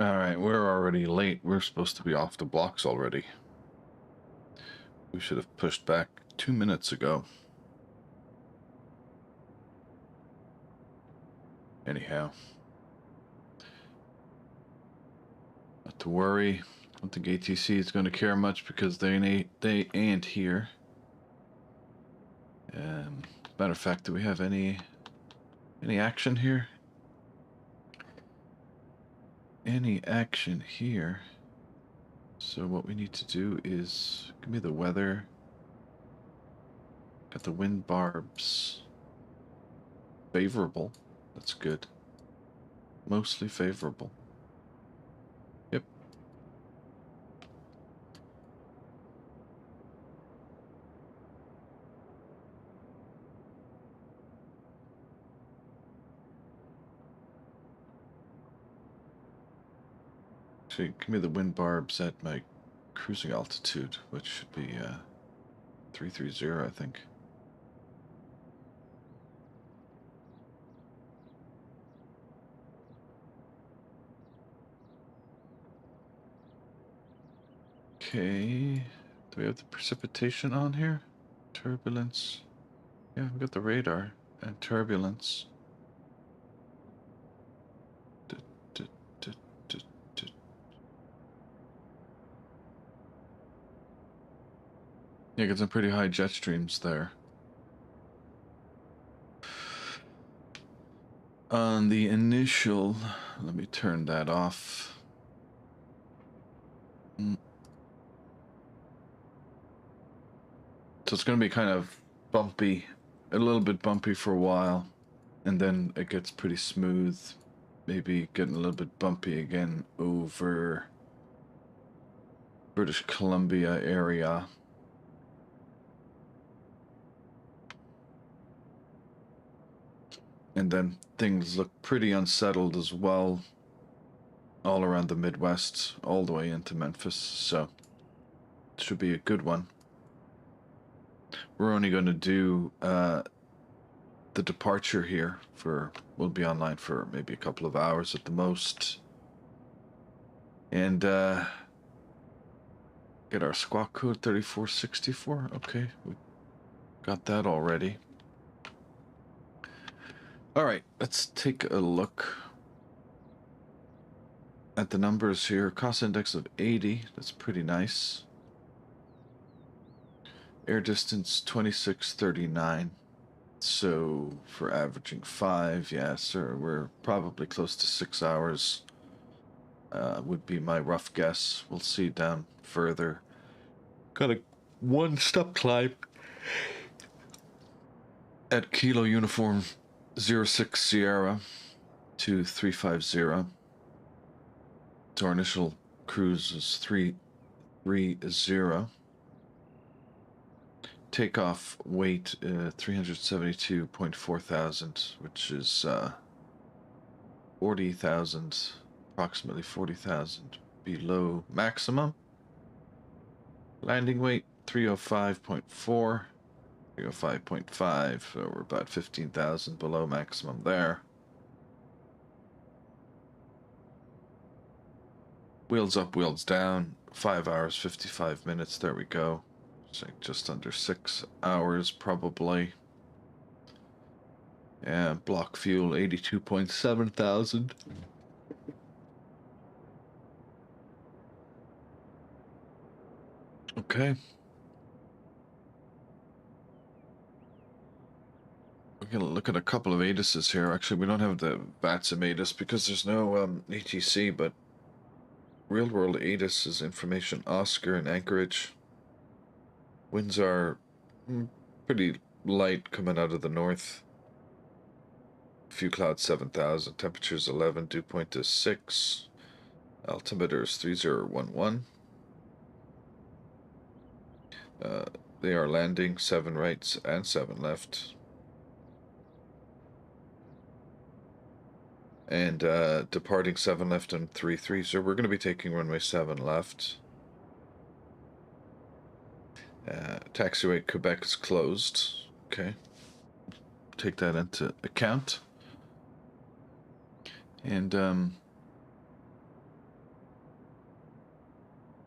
Alright, we're already late. We're supposed to be off the blocks already. We should have pushed back 2 minutes ago. Anyhow. Not to worry. I don't think ATC is going to care much because they ain't here. Matter of fact, do we have any action here? Any action here? So what we need to do is give me the weather. Got the wind barbs. Favorable. That's good. Mostly favorable. Yep. Actually, give me the wind barbs at my cruising altitude, which should be 330, I think. Okay, do we have the precipitation on here? Turbulence. Yeah, we got the radar and turbulence. Yeah, got some pretty high jet streams there. On the initial, let me turn that off. So it's going to be kind of bumpy, a little bit bumpy for a while, and then it gets pretty smooth, maybe getting a little bit bumpy again over British Columbia area. And then things look pretty unsettled as well, all around the Midwest, all the way into Memphis, so it should be a good one. We're only going to do the departure here we'll be online for maybe a couple of hours at the most. And get our squawk code 3464. Okay, we got that already. All right, let's take a look at the numbers here. Cost index of 80, that's pretty nice. Air distance 2639. So for averaging 5, yeah, sir, we're probably close to 6 hours. Would be my rough guess. We'll see down further. Got a 1-step climb at Kilo Uniform 06 Sierra to 350. So our initial cruise is 330. Takeoff weight 372.4 thousand, which is 40,000, approximately 40,000 below maximum. Landing weight 305.4, 305.5, so we're about 15,000 below maximum there. Wheels up, wheels down, 5 hours, 55 minutes, there we go. So just under 6 hours probably. And block fuel 82.7 thousand. Okay. We're gonna look at a couple of ATISs here. Actually, we don't have the VATSIM ATIS because there's no ATC, but real world ATIS is information Oscar in Anchorage. Winds are pretty light coming out of the north. Few clouds 7,000, temperatures 11, dew point is 6, altimeter is 3011. They are landing 7 right and 7 left. And departing 7 left and 33, so we're going to be taking runway 7 left. Taxiway Quebec is closed. Okay, take that into account. And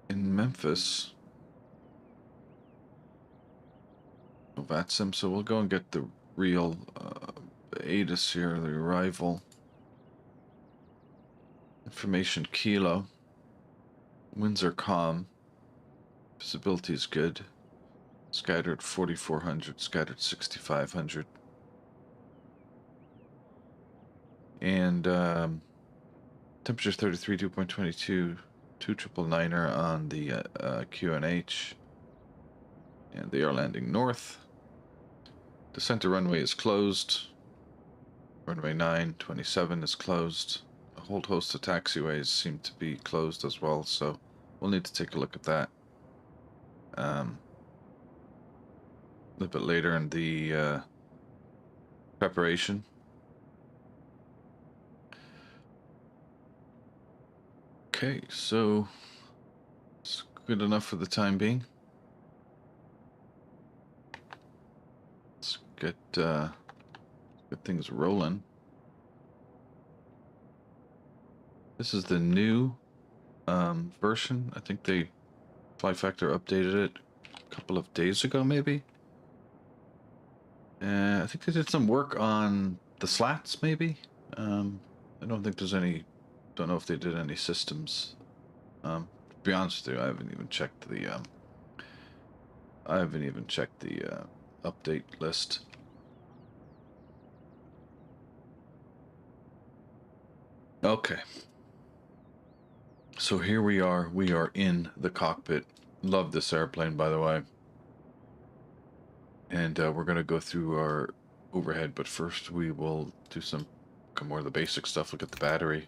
in Memphis. VATSIM, so we'll go and get the real ATIS here, the arrival. Information Kilo. Winds are calm. Visibility is good. Scattered 4,400, scattered 6,500. And temperature 33, 2.22, 2999er on the QNH. And they are landing north. The center runway is closed. Runway 927 is closed. A whole host of taxiways seem to be closed as well, so we'll need to take a look at that a little bit later in the preparation. Okay, so it's good enough for the time being. Let's get things rolling. This is the new version. I think Flightfactor updated it a couple of days ago, maybe. I think they did some work on the slats, maybe. I don't think there's any. Don't know if they did any systems. To be honest with you, I haven't even checked the. Update list. Okay. So here we are. We are in the cockpit. Love this airplane, by the way. And we're going to go through our overhead, but first we will do some more of the basic stuff. Look at the battery.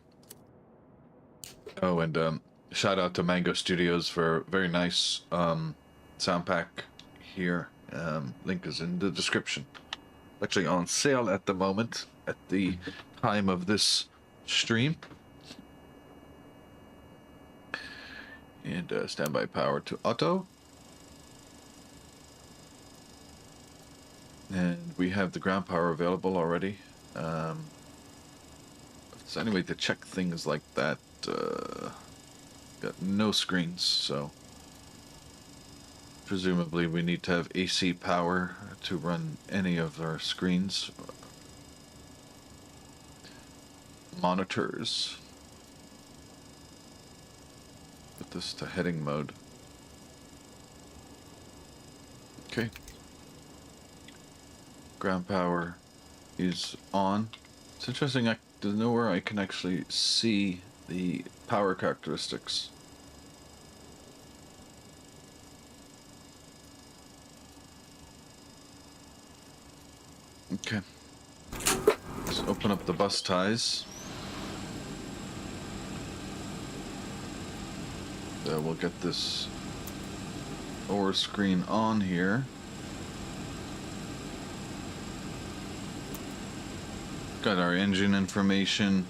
Oh, and shout out to Mango Studios for a very nice sound pack here. Link is in the description. Actually on sale at the moment, at the time of this stream. And standby power to auto. And we have the ground power available already. If there's any way to check things like that, got no screens, so presumably we need to have AC power to run any of our screens. Monitors. Put this to heading mode. Okay. Ground power is on. It's interesting, there's nowhere I can actually see the power characteristics. Okay. Let's open up the bus ties. We'll get this OR screen on here. Got our engine information.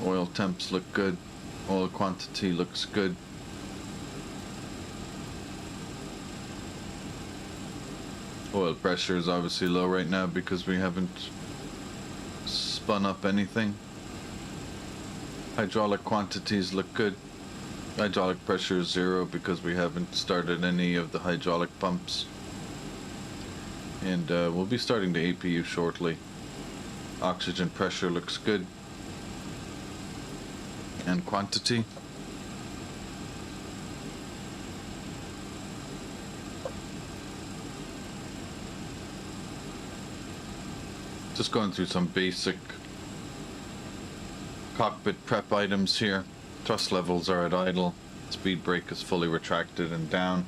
Oil temps look good. Oil quantity looks good. Oil pressure is obviously low right now because we haven't spun up anything. Hydraulic quantities look good. Hydraulic pressure is 0 because we haven't started any of the hydraulic pumps. And we'll be starting the APU shortly. Oxygen pressure looks good. And quantity. Just going through some basic cockpit prep items here. Thrust levels are at idle. Speed brake is fully retracted and down.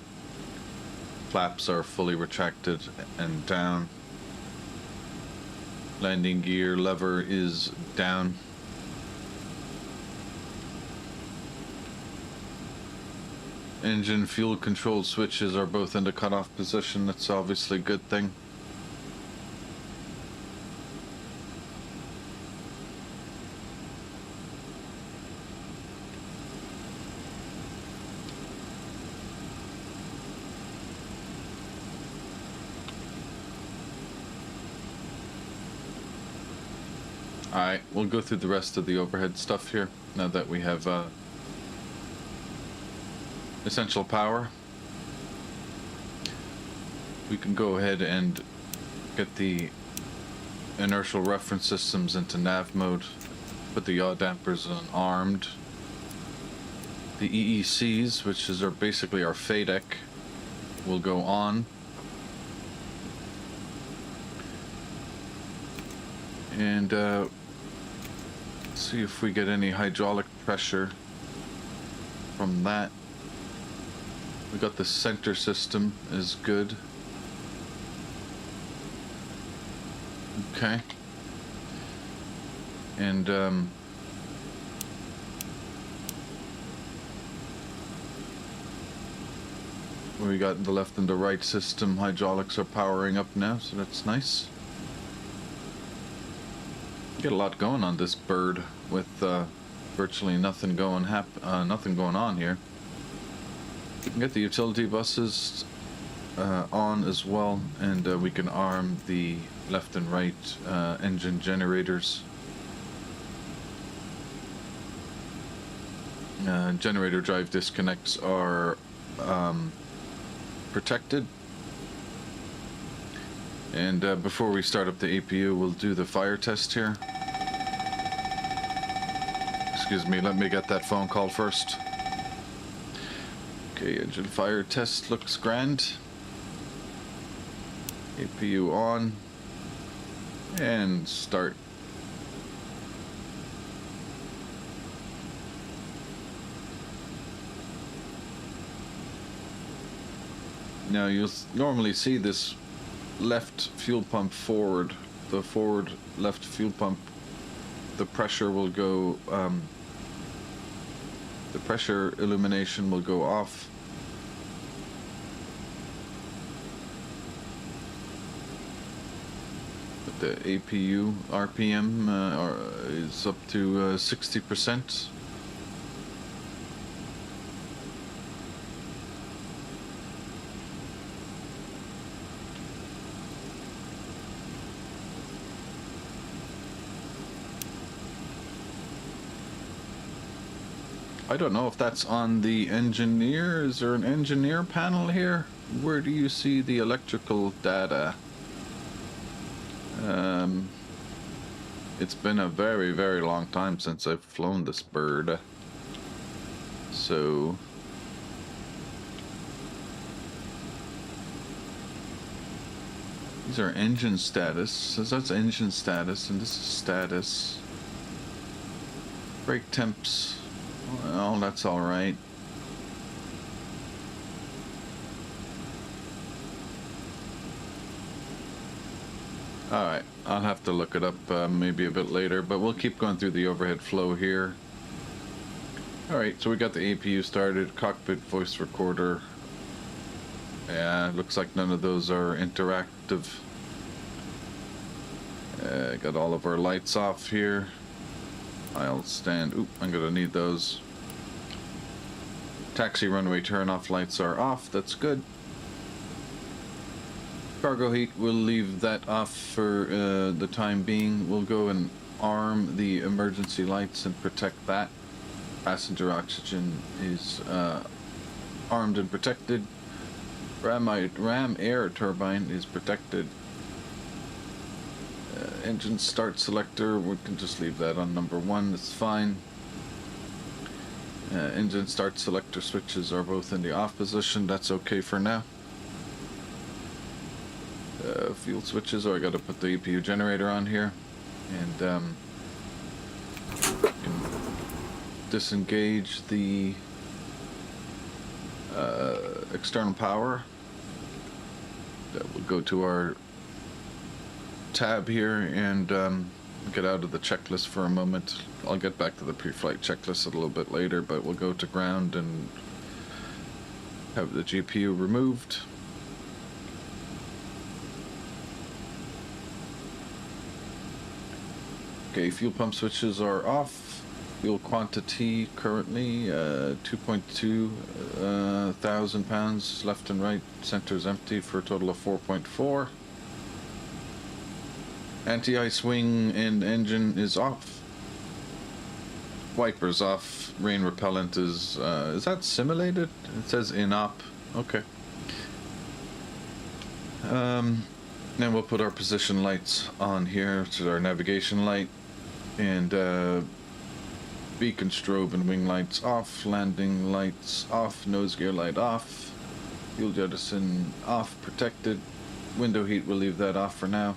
Flaps are fully retracted and down. Landing gear lever is down. Engine fuel control switches are both in the cutoff position. That's obviously a good thing. Alright, we'll go through the rest of the overhead stuff here, now that we have essential power. We can go ahead and get the inertial reference systems into nav mode, put the yaw dampers on armed. The EECs, which is basically our FADEC, will go on. And see if we get any hydraulic pressure from that. We got the center system is good. Okay. And we got the left and the right system hydraulics are powering up now, so that's nice. Get a lot going on this bird with virtually nothing going on here. We can get the utility buses on as well, and we can arm the left and right engine generators. Generator drive disconnects are protected. And before we start up the APU, we'll do the fire test here. Excuse me, let me get that phone call first. Okay, engine fire test looks grand. APU on. And start. Now you'll normally see this left fuel pump forward, the forward left fuel pump, the pressure will go, the pressure illumination will go off. But the APU RPM is up to 60%. I don't know if that's on the engineer. Is there an engineer panel here? Where do you see the electrical data? It's been a very, very long time since I've flown this bird. So these are engine status. So that's engine status, and this is status. Brake temps. Well, that's all right. All right, I'll have to look it up maybe a bit later, but we'll keep going through the overhead flow here. All right, so we got the APU started, cockpit voice recorder. Yeah, it looks like none of those are interactive. Got all of our lights off here. I'll stand. Oop, I'm gonna need those. Taxi runway turn-off lights are off. That's good. Cargo heat, we'll leave that off for the time being. We'll go and arm the emergency lights and protect that. Passenger oxygen is armed and protected. Ram air turbine is protected. Engine start selector, we can just leave that on number 1, that's fine. Engine start selector switches are both in the off position, that's okay for now. Fuel switches, I gotta put the APU generator on here. And can disengage the external power. That will go to our tab here and get out of the checklist for a moment. I'll get back to the pre-flight checklist a little bit later, but we'll go to ground and have the GPU removed. Okay, fuel pump switches are off. Fuel quantity currently 2.2 thousand pounds left and right. Center is empty for a total of 4.4. Anti-ice wing and engine is off. Wipers off. Rain repellent is that simulated? It says in op. Okay. Then we'll put our position lights on here, which is our navigation light, and beacon strobe and wing lights off, landing lights off, nose gear light off, fuel jettison off, protected, window heat, we'll leave that off for now.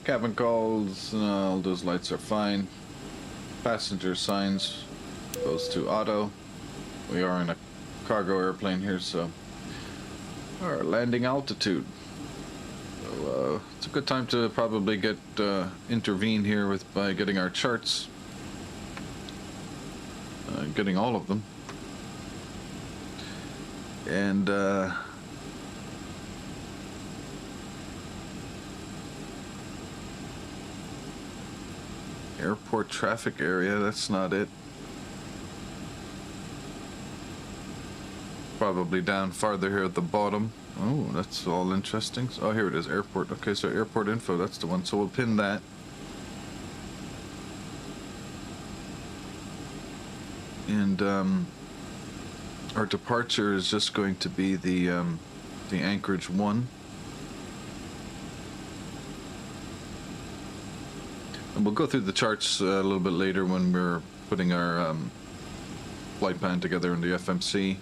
Cabin calls, all those lights are fine. Passenger signs goes to auto. We are in a cargo airplane here, so our landing altitude. So it's a good time to probably get intervene here by getting our charts, getting all of them, and airport traffic area. That's not it. Probably down farther here at the bottom. Oh, that's all interesting. Oh, here it is, airport. Okay, so airport info, that's the one. So we'll pin that. And our departure is just going to be the Anchorage 1. And we'll go through the charts a little bit later when we're putting our flight plan together in the FMC.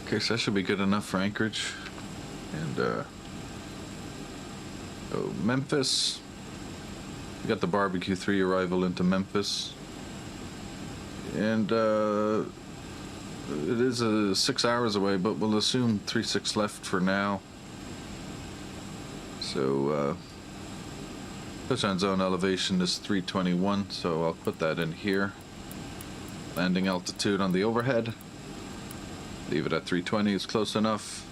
Okay, so that should be good enough for Anchorage. And oh, Memphis. We got the barbecue 3 arrival into Memphis. And it is 6 hours away, but we'll assume 3-6 left for now. So touchdown zone elevation is 321, so I'll put that in here. Landing altitude on the overhead. Leave it at 320 is close enough.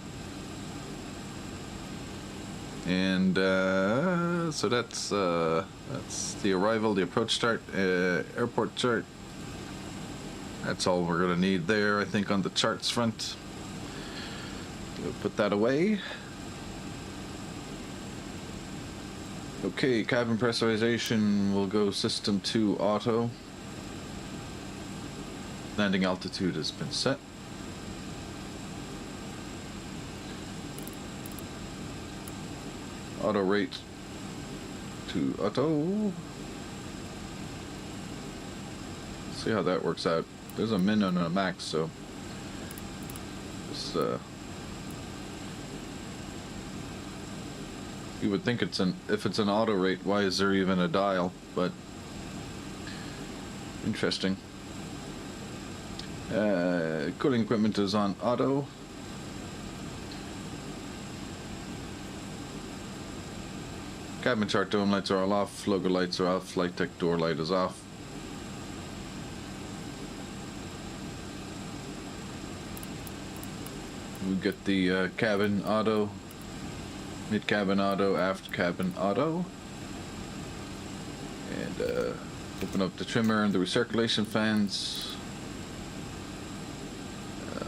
And so that's the arrival, the approach chart, airport chart. That's all we're gonna need there, I think, on the charts front. We'll put that away. Okay, cabin pressurization will go system 2 auto. Landing altitude has been set. Auto rate to auto. See how that works out. There's a min and a max, so just you would think if it's an auto rate, why is there even a dial? But interesting. Cooling equipment is on auto. Cabin chart dome lights are all off, logo lights are off, flight deck door light is off. We get the cabin auto, mid cabin auto, aft cabin auto, and open up the trimmer and the recirculation fans.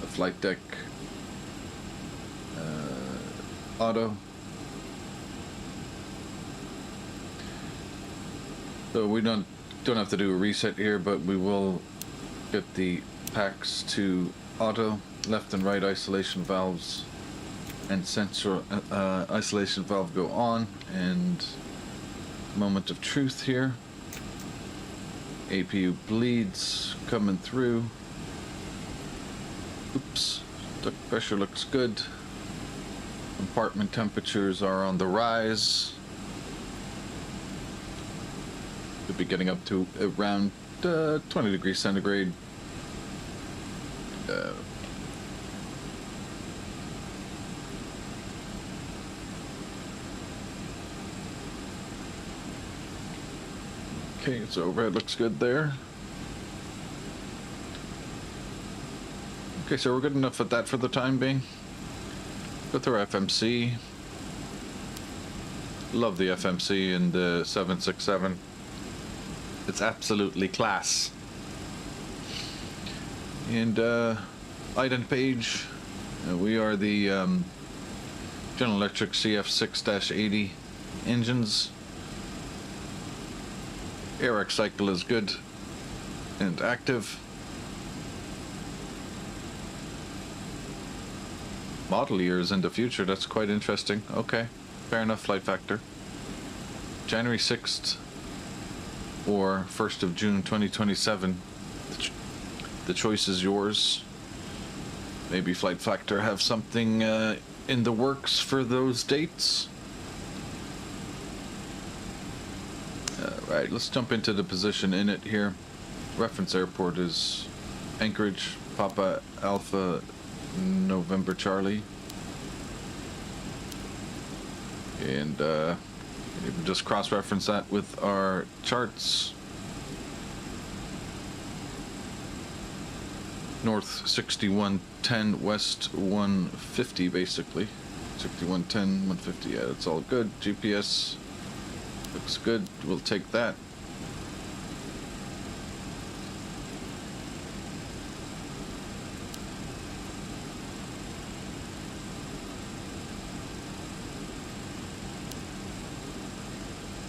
Flight deck auto. So we don't have to do a reset here, but we will get the PACs to auto, left and right isolation valves and sensor isolation valve go on, and moment of truth here. APU bleeds coming through. Oops, duct pressure looks good. Compartment temperatures are on the rise. Could be getting up to around 20 degrees centigrade. Okay, so overhead looks good there. Okay, so we're good enough at that for the time being. Go through our FMC. Love the FMC in the 767. It's absolutely class. And item page, we are the General Electric CF6-80 engines. AirX cycle is good and active. Model years in the future, that's quite interesting. Okay, fair enough, flight factor. January 6th or 1st of June 2027. The choice is yours. Maybe Flight Factor have something in the works for those dates. Right, let's jump into the position in it here. Reference airport is Anchorage, Papa Alpha November Charlie. And you can just cross-reference that with our charts. North 6110, west 150 basically. 6110, 150, yeah, it's all good. GPS looks good, we'll take that.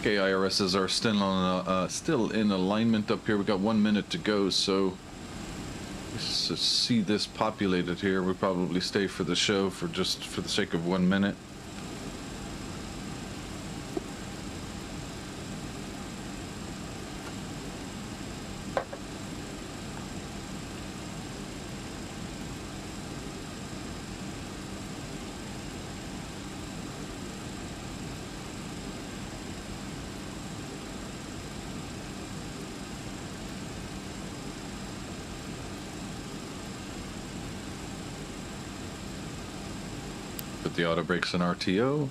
Okay, IRSs are still in alignment up here. We got 1 minute to go, so to see this populated here, we probably stay for the show for the sake of 1 minute. Put the auto brakes in RTO.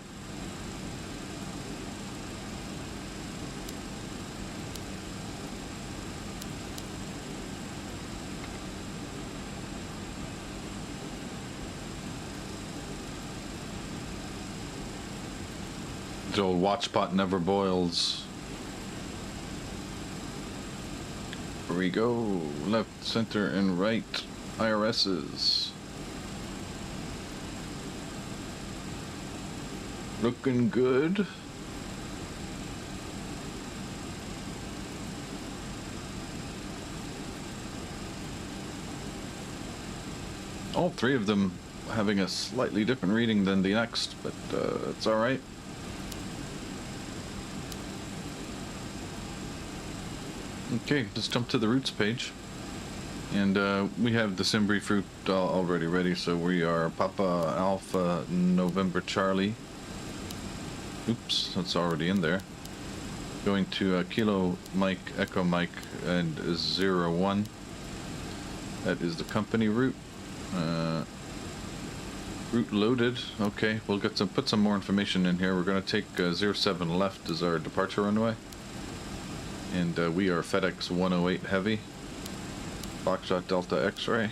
The old watch pot never boils. Here we go. Left, center, and right IRSs. Looking good. All three of them having a slightly different reading than the next, but it's all right. Okay, let's jump to the routes page. And we have the sim brief route already ready, so we are Papa Alpha November Charlie. Oops, that's already in there. Going to Kilo Mike, Echo Mike, and 01. That is the company route. Route loaded. Okay, we'll put some more information in here. We're going to take 07 left as our departure runway. And we are FedEx 108 Heavy. Foxtrot Delta X-ray.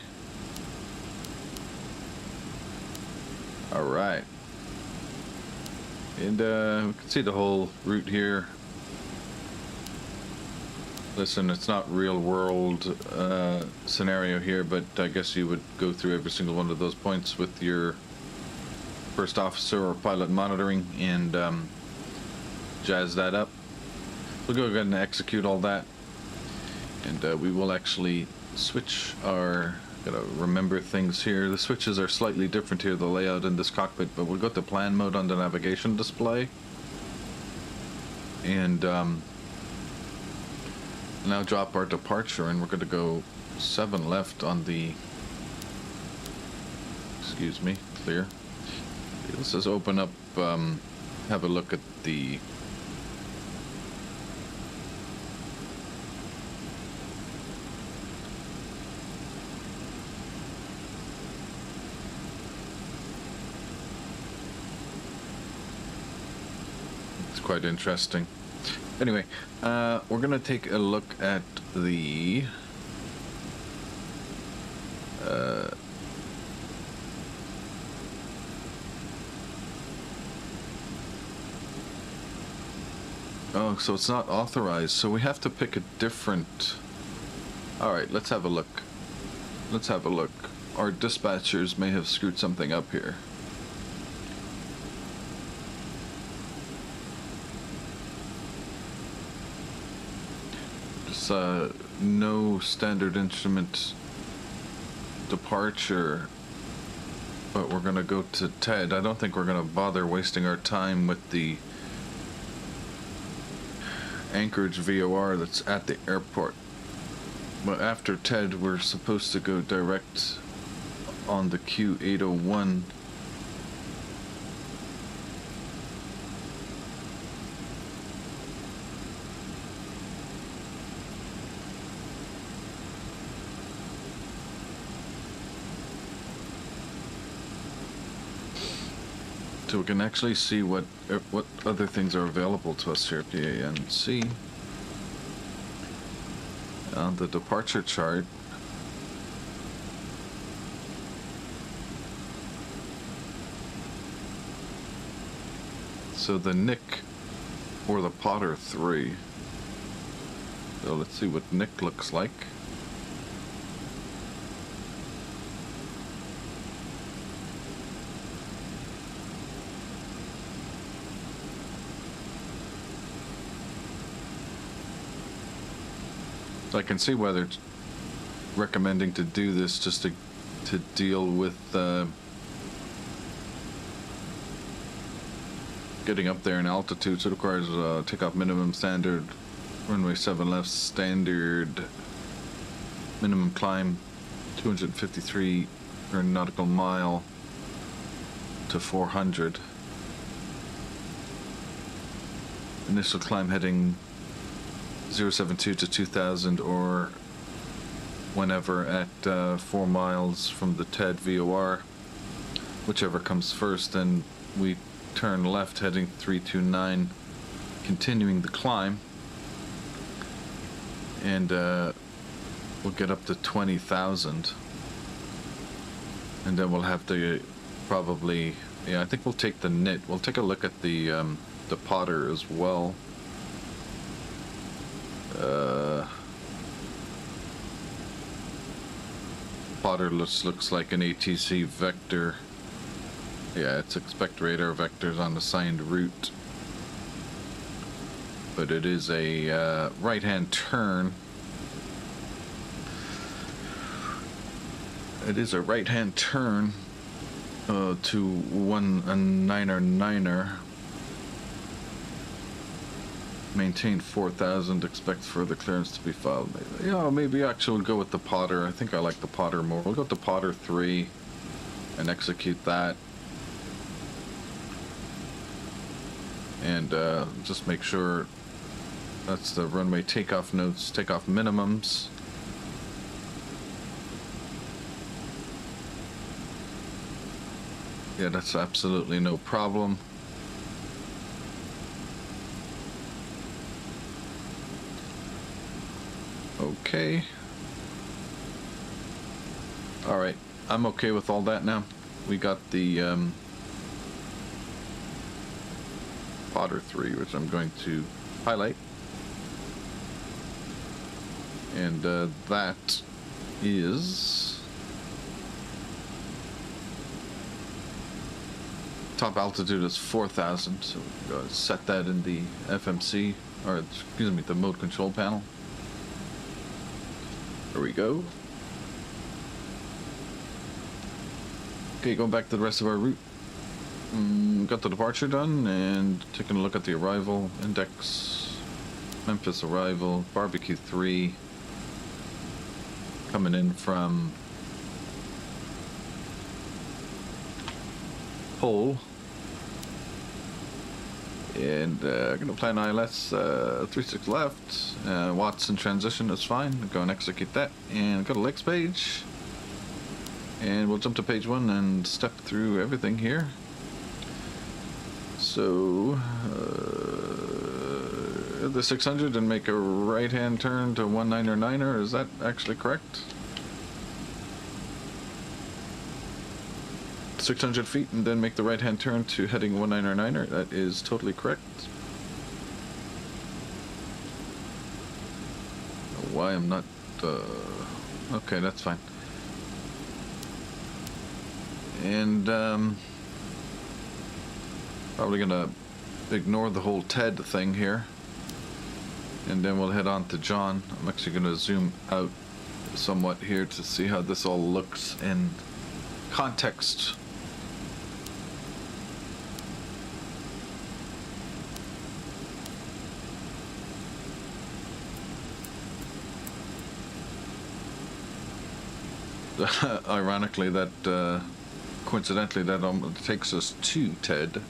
Alright. And we can see the whole route here. Listen, it's not real world scenario here, but I guess you would go through every single one of those points with your first officer or pilot monitoring and jazz that up. We'll go ahead and execute all that, and we will actually switch our, gotta remember things here. The switches are slightly different here, the layout in this cockpit, but we'll go to plan mode on the navigation display. And now drop our departure, and we're going to go 7 left on the, excuse me, clear. Let's just open up, have a look at the quite interesting. Anyway, we're gonna take a look at the oh, so it's not authorized, so we have to pick a different. All right, let's have a look. let's have a look. Our dispatchers may have screwed something up here. There's no standard instrument departure, but we're gonna go to TED. I don't think we're gonna bother wasting our time with the Anchorage VOR that's at the airport. But after TED, we're supposed to go direct on the Q801. So we can actually see what other things are available to us here. PANC. On the departure chart, so the Nick or the Potter 3. So let's see what Nick looks like. So I can see why they're recommending to do this, just to deal with getting up there in altitude. So it requires takeoff minimum standard, runway 7 left standard, minimum climb 253 nautical mile to 400. Initial climb heading 072 to 2000 or whenever at 4 miles from the TED VOR, whichever comes first. Then we turn left heading 329, continuing the climb, and we'll get up to 20,000, and then we'll have to probably, yeah, I think we'll take the NIT. We'll take a look at the Potter as well. Potter looks like an ATC vector. Yeah, it's expect radar vectors on assigned route, but it is a right-hand turn. It is a right-hand turn to 199er. Maintain 4,000, expect further clearance to be filed. Maybe, maybe actually we'll go with the Potter. I think I like the Potter more. We'll go with the Potter 3 and execute that. And just make sure that's the runway takeoff notes, takeoff minimums. Yeah, that's absolutely no problem. Okay. All right, I'm okay with all that now. We got the Potter 3, which I'm going to highlight, and that is top altitude is 4,000. So set that in the FMC, or excuse me, the mode control panel. There we go. Okay, going back to the rest of our route. Got the departure done and taking a look at the arrival index. Memphis arrival, barbecue 3. Coming in from Pole. And gonna plan ILS 36 left. Watts in transition is fine. Go and execute that. And go to Lakes page. And we'll jump to page 1 and step through everything here. So the 600 and make a right hand turn to 199er. Is that actually correct? 600 feet and then make the right hand turn to heading 199er. That is totally correct. Why I'm not okay, that's fine. And probably gonna ignore the whole TED thing here, and then we'll head on to John. I'm actually gonna zoom out somewhat here to see how this all looks in context. Ironically, that coincidentally, that takes us to TED.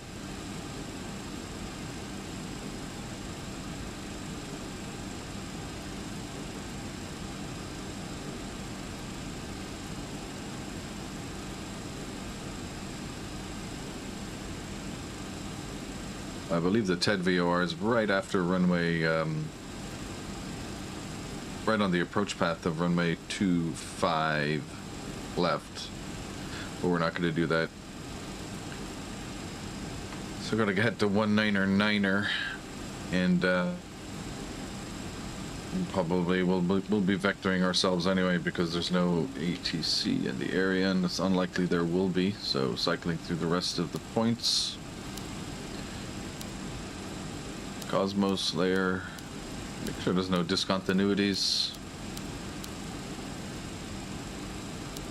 I believe the TED VOR is right after runway, right on the approach path of runway 25 left, but we're not going to do that. So we're going to head to 199er, and probably we'll be vectoring ourselves anyway because there's no ATC in the area, and it's unlikely there will be. So cycling through the rest of the points. Cosmos layer. Make sure there's no discontinuities.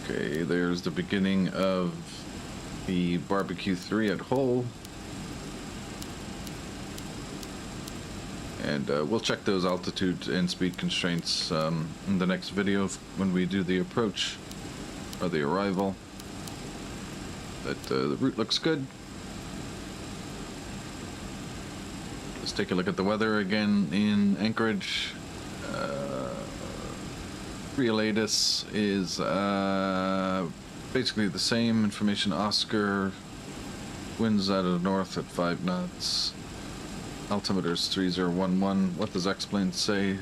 Okay, there's the beginning of the barbecue 3 at Hull. And we'll check those altitude and speed constraints in the next video when we do the approach or the arrival. But the route looks good. Let's take a look at the weather again in Anchorage. Real ATIS is basically the same information. Oscar, winds out of the north at 5 knots. Altimeter is 3011. What does X-Plane say?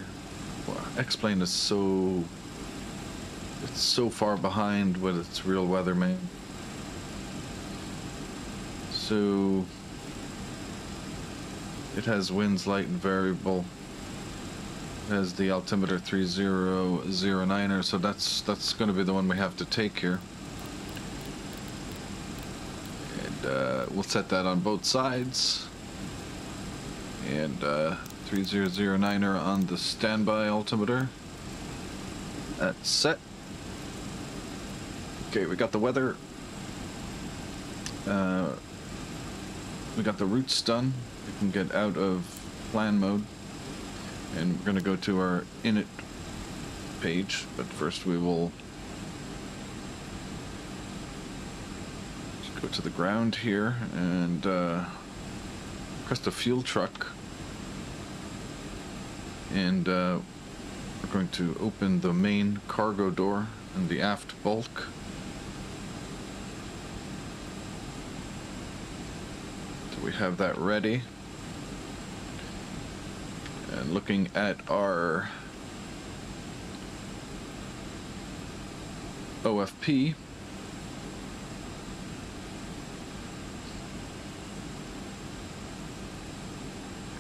Well, X-Plane is so far behind with its real weather, man. So it has winds light and variable. It has the altimeter 3009er, so that's going to be the one we have to take here. And we'll set that on both sides. And 3009er on the standby altimeter. That's set. Okay, we got the weather. We got the routes done. We can get out of plan mode. And we're going to go to our init page, but first we will just go to the ground here and press the fuel truck. And we're going to open the main cargo door and the aft bulk. So we have that ready. And looking at our OFP,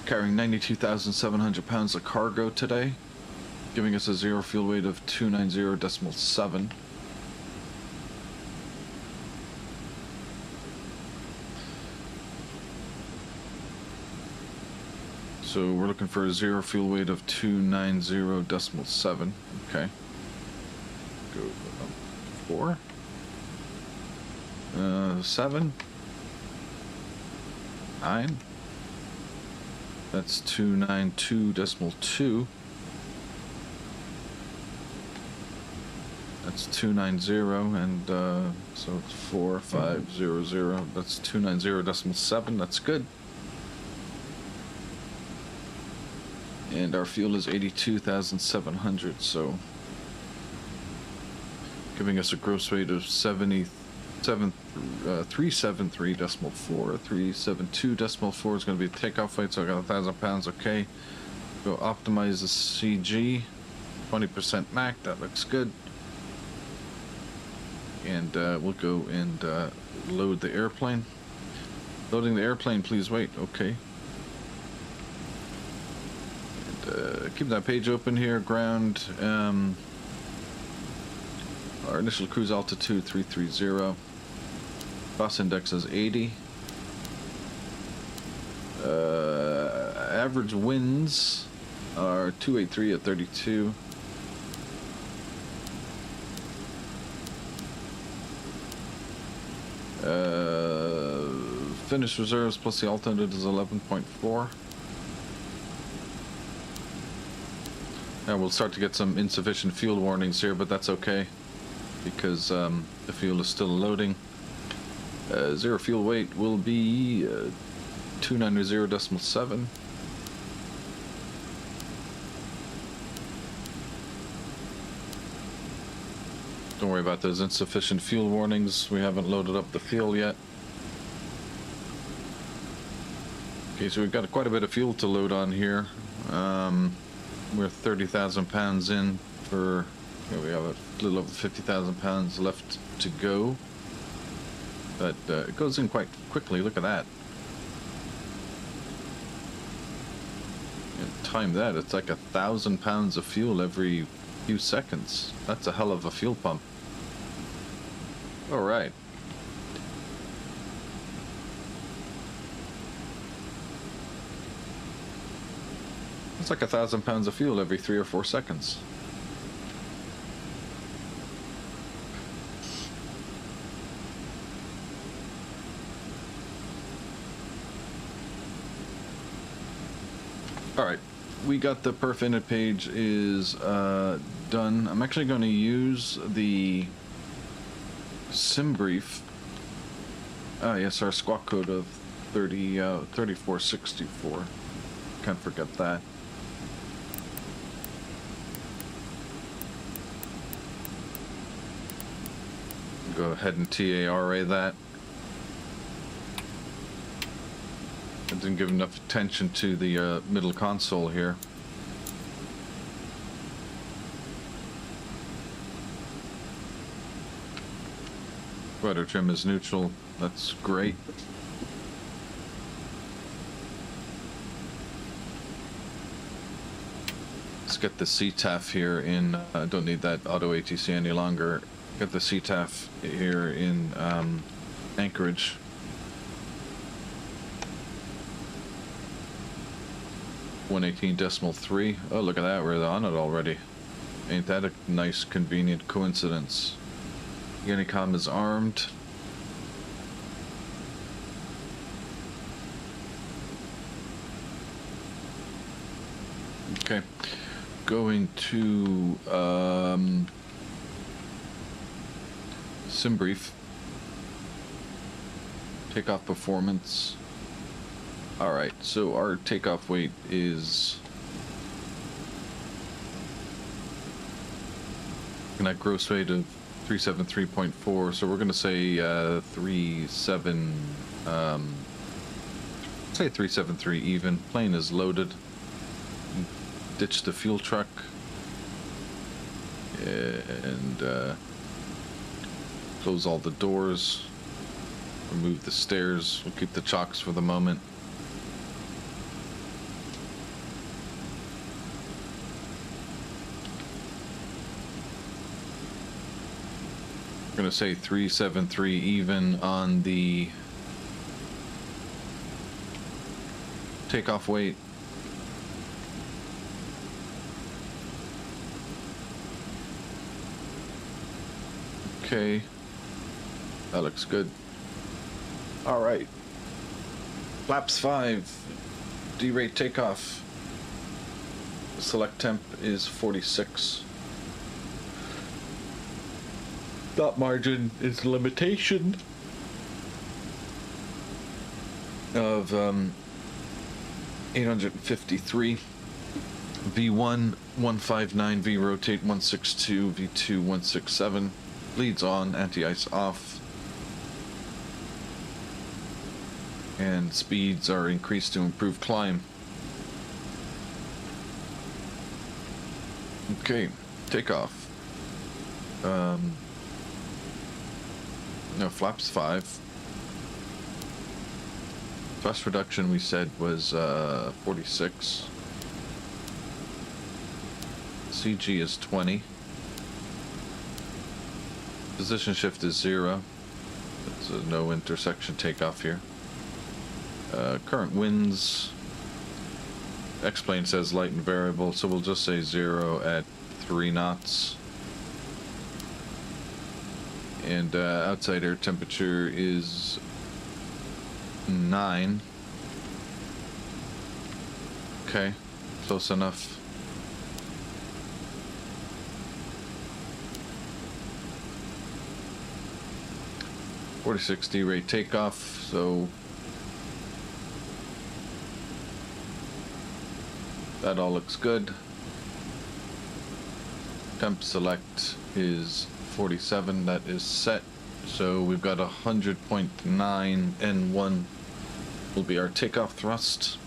carrying 92,700 pounds of cargo today, giving us a zero fuel weight of 290.7. So we're looking for a zero fuel weight of 290.7. Okay. Go up 4. 7. 9. That's 292.2. That's 290, and so it's 4500. That's 290.7. That's good. And our fuel is 82,700, so giving us a gross weight of 373.4. 372.4 is going to be the takeoff weight, so I got 1,000 pounds. Okay, go optimize the CG, 20% Mac. That looks good. And we'll go and load the airplane. Loading the airplane, please wait. Okay. Keep that page open here. Ground. Our initial cruise altitude 330. Bus index is 80. Average winds are 283 at 32. Finished reserves plus the alternate is 11.4. Now we'll start to get some insufficient fuel warnings here, but that's okay because the fuel is still loading. Zero fuel weight will be 290.7. Don't worry about those insufficient fuel warnings. We haven't loaded up the fuel yet. Okay, so we've got quite a bit of fuel to load on here. We're 30,000 pounds in for, we have a little over 50,000 pounds left to go. But it goes in quite quickly, look at that. And time that, it's like 1,000 pounds of fuel every few seconds. That's a hell of a fuel pump. All right. It's like 1,000 pounds of fuel every 3 or 4 seconds. All right, we got the perf init page is done. I'm actually going to use the sim brief. Yes, our squawk code of 3464. Can't forget that. Go ahead and TARA that. I didn't give enough attention to the middle console here. Rudder trim is neutral. That's great. Let's get the CTAF here in. Don't need that auto ATC any longer. Get the CTAF here in Anchorage. .118.3. Oh, look at that, we're on it already. Ain't that a nice convenient coincidence? Unicom is armed. Okay, going to sim brief. Takeoff performance. All right, so our takeoff weight is that gross weight of 373.4. So we're gonna say 373 even. Plane is loaded. Ditch the fuel truck and close all the doors. Remove the stairs. We'll keep the chocks for the moment. We're gonna say 373 even on the takeoff weight. Okay, that looks good. All right, flaps 5, D-rate takeoff. Select temp is 46. Dot margin is the limitation of 853. V1 159, V rotate 162, V2 167. Leads on, anti-ice off. And speeds are increased to improve climb. Okay, takeoff. No, flaps 5. Thrust reduction we said was 46. CG is 20. Position shift is 0. It's a no intersection takeoff here. Current winds. X-plane says light and variable, so we'll just say 0 at 3 knots. And outside air temperature is 9. Okay, close enough. .4060 rate takeoff, so that all looks good. Temp select is 47, that is set. So we've got 100.9 N1 will be our takeoff thrust,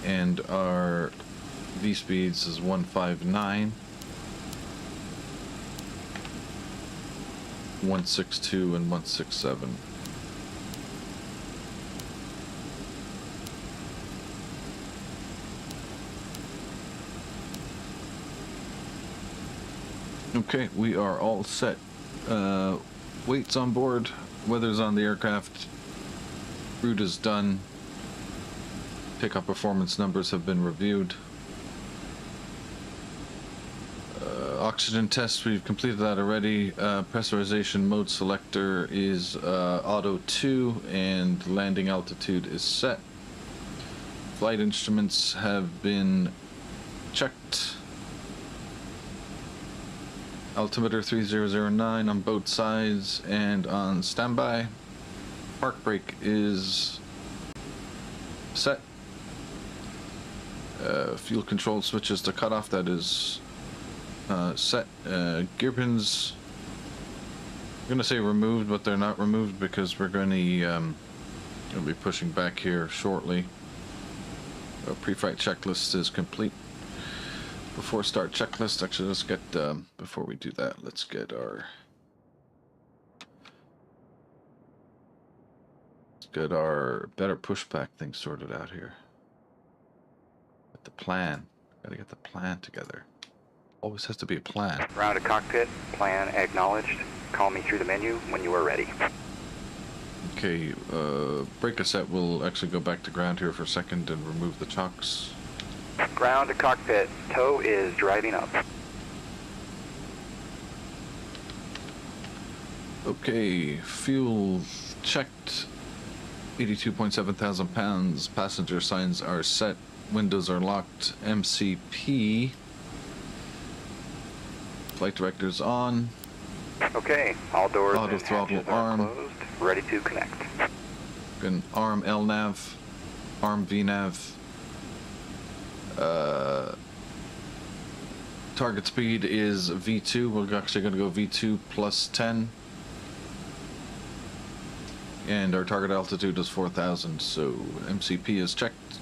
and our V speeds is 159, 162, and 167. Okay, we are all set. Weights on board, weather's on the aircraft, route is done, takeoff performance numbers have been reviewed. Oxygen test, we've completed that already. Pressurization mode selector is auto 2, and landing altitude is set. Flight instruments have been checked. Altimeter 3009 on both sides and on standby. Park brake is set. Fuel control switches to cutoff, that is set. Gear pins, I'm going to say removed, but they're not removed because we're going to be pushing back here shortly. Our pre-flight checklist is complete. Before start checklist, actually let's get, before we do that, let's get our better pushback thing sorted out here. Get the plan. Gotta get the plan together. Always has to be a plan. Ground to cockpit, plan acknowledged. Call me through the menu when you are ready. Okay, brake set will actually go back to ground here for a second and remove the chocks. Ground to cockpit, tow is driving up. Okay, fuel checked. 82.7 thousand pounds. Passenger signs are set. Windows are locked. MCP. Flight director's on. Okay, all doors Auto and throttle hatches are arm. closed. Ready to connect. An arm LNAV. Arm VNAV. Target speed is V2. We're actually going to go V2 plus 10. And our target altitude is 4,000, so MCP is checked.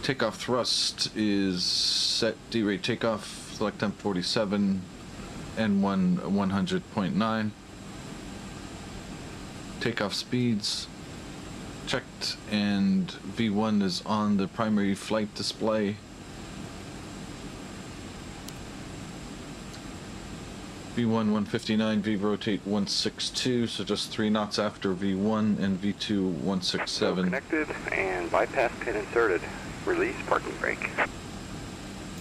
Takeoff thrust is set. D-rate takeoff. Select temp 47. N1 100.9. Takeoff speeds checked, and V1 is on the primary flight display. V1 159, V rotate 162, so just 3 knots after V1, and V2 167. Connected and bypass pin inserted. Release parking brake.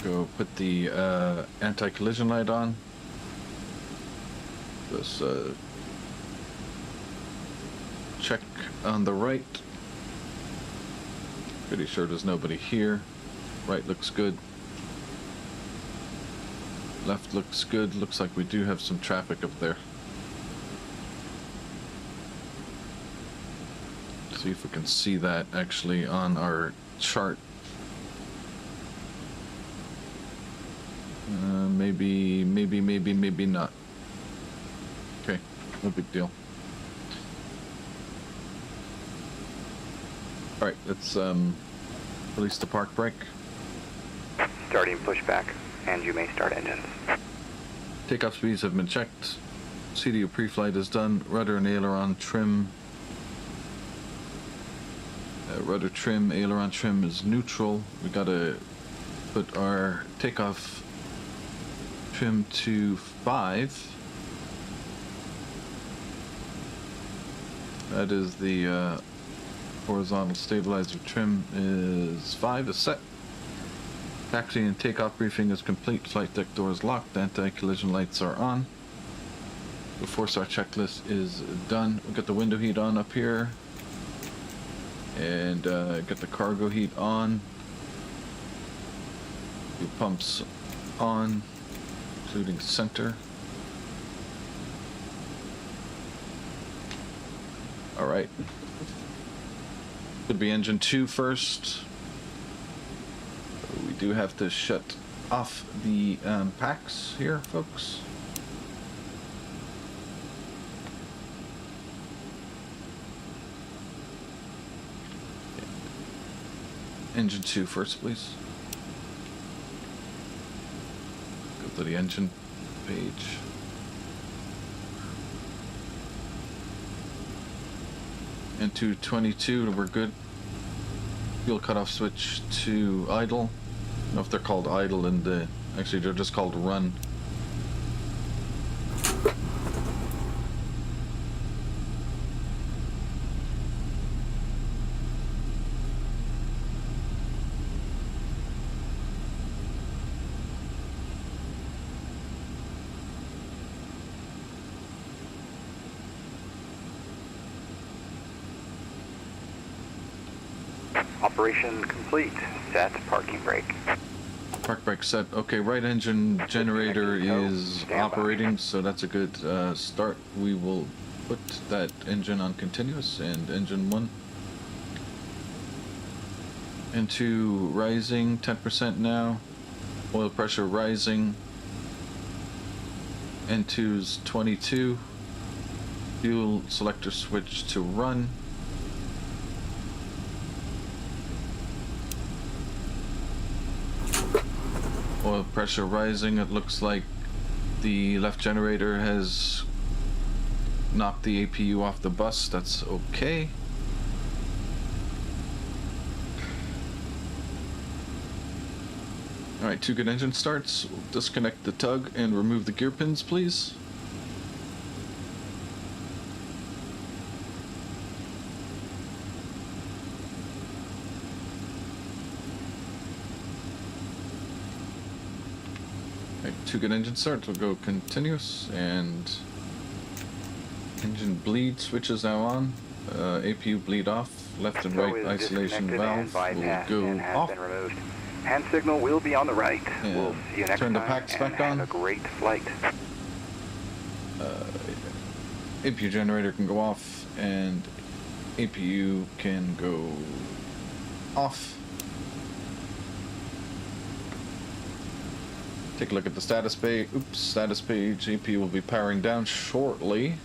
Go put the anti-collision light on. Just check on the right. Pretty sure there's nobody here. Right looks good. Left looks good. Looks like we do have some traffic up there. See if we can see that actually on our chart. Maybe not. Okay, no big deal. Alright, let's release the park brake. Starting pushback, and you may start engines. Takeoff speeds have been checked. CDU pre-flight is done. Rudder and aileron trim. Rudder trim, aileron trim is neutral. We gotta put our takeoff trim to 5. That is the horizontal stabilizer trim is 5 is set. Taxi and takeoff briefing is complete. Flight deck doors locked. Anti-collision lights are on. The 4-star checklist is done. We'll get the window heat on up here. And get the cargo heat on. The pumps on, including center. All right. Could be engine 2 first. We do have to shut off the packs here, folks. Engine 2 first, please. Go to the engine page. Into 22, we're good. Fuel cutoff switch to idle. I don't know if they're called idle in the... Actually, they're just called run. Operation complete. Set parking brake. Park brake set. Okay, right engine generator is operating, so that's a good start. We will put that engine on continuous and engine 1 into rising 10% now. Oil pressure rising. N2's 22. Fuel selector switch to run. Oil pressure rising. It looks like the left generator has knocked the APU off the bus. That's okay. Alright, 2 good engine starts. We'll disconnect the tug and remove the gear pins, please. Alright, 2 good engine starts. We'll go continuous and engine bleed switches now on. APU bleed off. Left and right isolation valve will go off. Hand signal will be on the right. And we'll see you next turn the time, packs and back have on. a great flight. APU generator can go off and APU can go off. Take a look at the status page. Oops, status page. APU will be powering down shortly.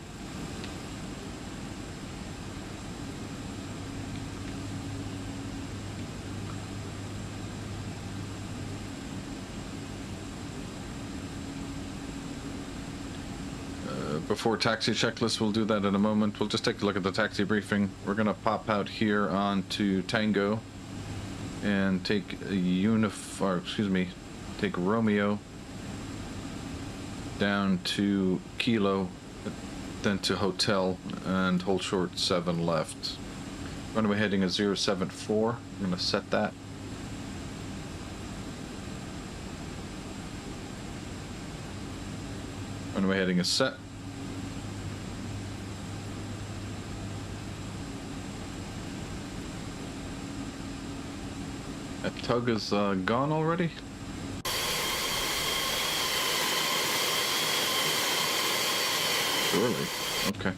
Before taxi checklist, we'll do that in a moment. We'll just take a look at the taxi briefing. We're gonna pop out here onto Tango and take take Romeo down to Kilo, then to Hotel, and hold short 7 left. Runway heading is 074. I'm gonna set that. Runway heading is set. That tug is gone already? Surely. Okay.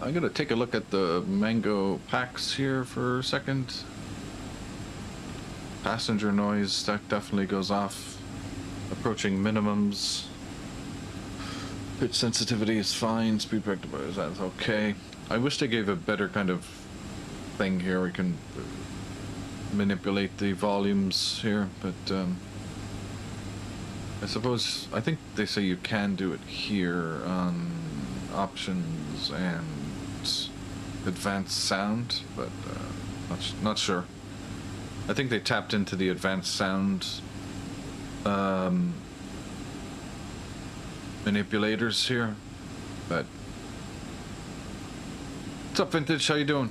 I'm gonna take a look at the Mango packs here for a second. Passenger noise, that definitely goes off. Approaching minimums. Pitch sensitivity is fine. Speed predictability, that's okay. I wish they gave a better kind of thing here. We can manipulate the volumes here, but I think they say you can do it here on options and advanced sound, but not sure. I think they tapped into the advanced sound manipulators here, but What's up, Vintage? How you doing?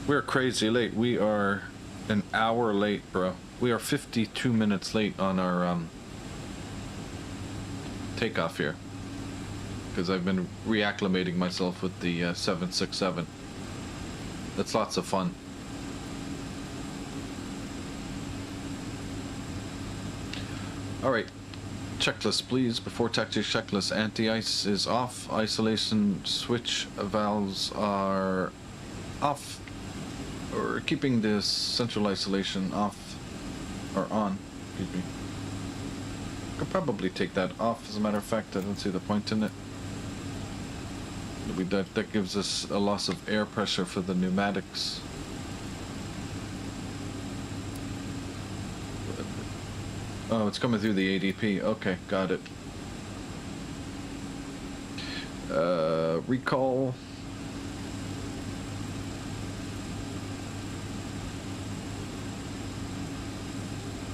We're crazy late. We are an hour late, bro. We are 52 minutes late on our takeoff here. Because I've been reacclimating myself with the 767. That's lots of fun. Alright. Checklist, please. Before taxi checklist, anti-ice is off. Isolation switch valves are off. Or keeping the central isolation off. Or on. Excuse me. Could probably take that off, as a matter of fact. I don't see the point in it. That gives us a loss of air pressure for the pneumatics. Oh, it's coming through the ADP. Okay, got it. Recall.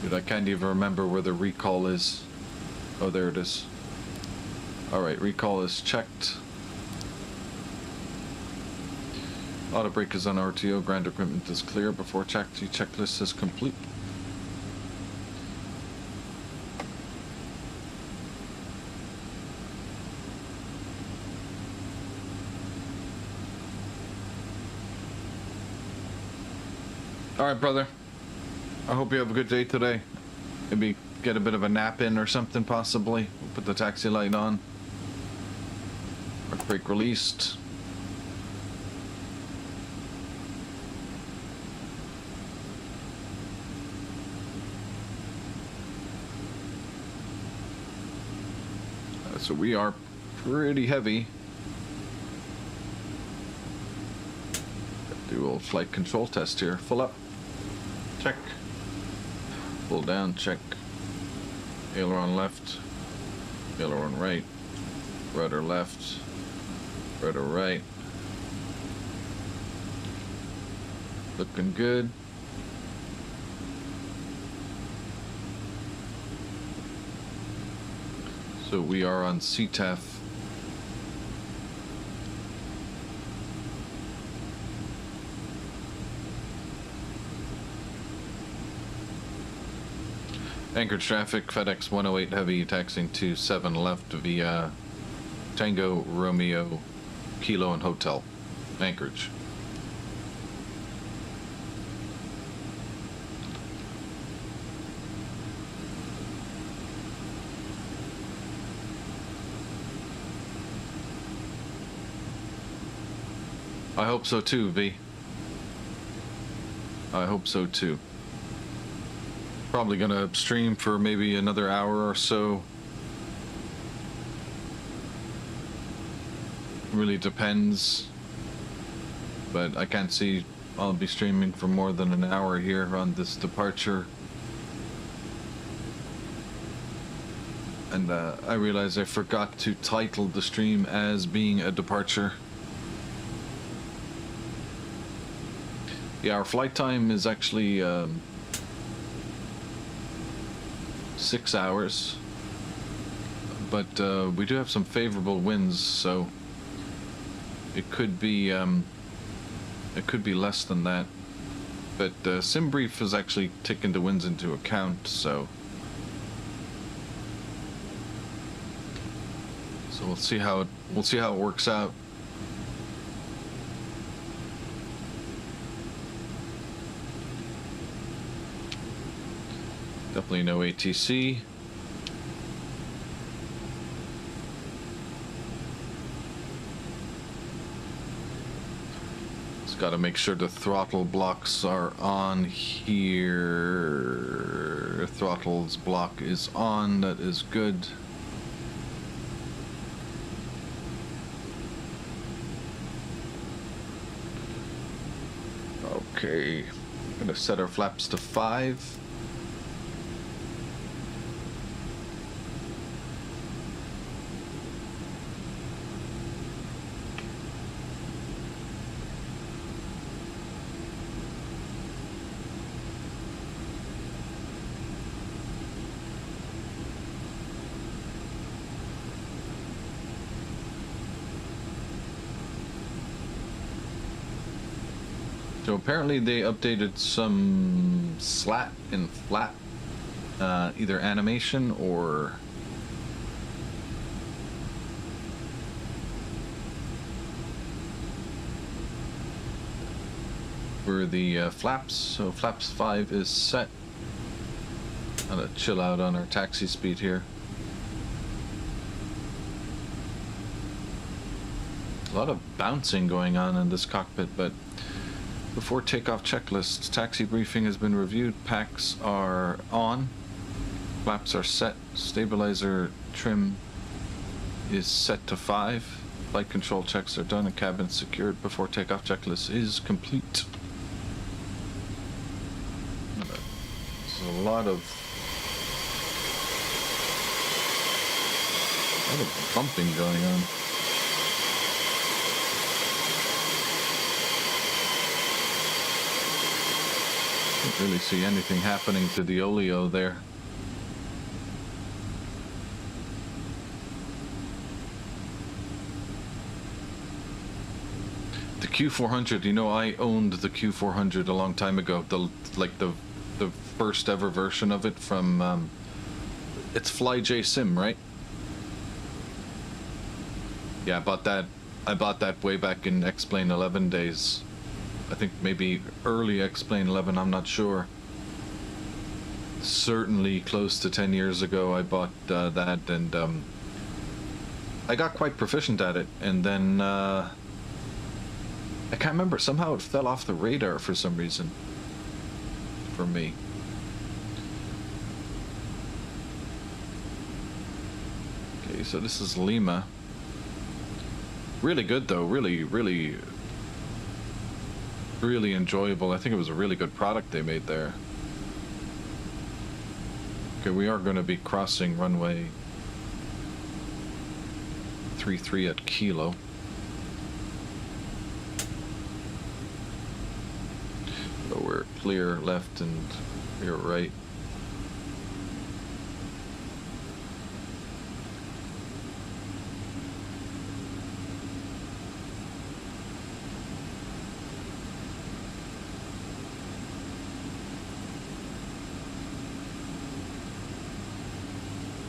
Dude, I can't even remember where the recall is. Oh, there it is. Alright, recall is checked. Auto brake is on RTO. Ground equipment is clear before taxi checklist is complete. Alright, brother. I hope you have a good day today. Maybe get a bit of a nap in or something, possibly. We'll put the taxi light on. Park brake released. So we are pretty heavy. Do a little flight control test here. Full up. Check. Pull down. Check. Aileron left. Aileron right. Rudder left. Rudder right. Looking good. So we are on CTAF. Anchorage traffic, FedEx 108 heavy taxiing to 7 left via Tango, Romeo, Kilo, and Hotel. Anchorage. I hope so too, V. I hope so too. Probably gonna stream for maybe another hour or so. Really depends. But I can't see I'll be streaming for more than an hour here on this departure. And I realized I forgot to title the stream as being a departure. Yeah, our flight time is actually 6 hours, but we do have some favorable winds, so it could be less than that. But SimBrief has actually taken the winds into account, so we'll see how it works out. Definitely no ATC. Just got to make sure the throttle blocks are on here. Throttle's block is on. That is good. Okay. I'm gonna set our flaps to 5. So apparently they updated some slat and flat, either animation or for the flaps. So flaps 5 is set. Gonna chill out on our taxi speed here. A lot of bouncing going on in this cockpit, but before takeoff checklist, taxi briefing has been reviewed, packs are on, flaps are set, stabilizer trim is set to 5, flight control checks are done, and cabin secured before takeoff checklist is complete. There's a lot of bumping going on. Can't really see anything happening to the oleo there. The Q400, you know, I owned the Q400 a long time ago. The first ever version of it from it's VATSIM, right? Yeah, I bought that way back in X-Plane 11 days. I think maybe early X-Plane 11, I'm not sure. Certainly close to 10 years ago I bought that, and I got quite proficient at it, and then I can't remember, somehow it fell off the radar for some reason for me. Okay, so this is Lima. Really good though, really enjoyable. I think it was a really good product they made there. Okay, we are going to be crossing runway 33 at Kilo. So we're clear left and clear right.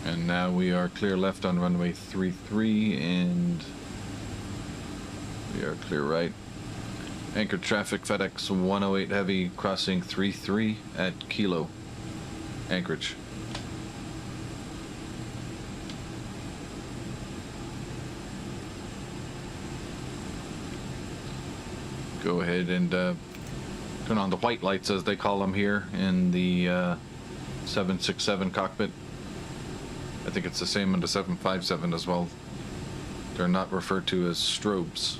And now we are clear left on runway 33, and we are clear right. Anchor traffic, FedEx 108 Heavy crossing 33 at Kilo, Anchorage. Go ahead and turn on the white lights, as they call them here in the 767 cockpit. I think it's the same in the 757 as well. They're not referred to as strobes.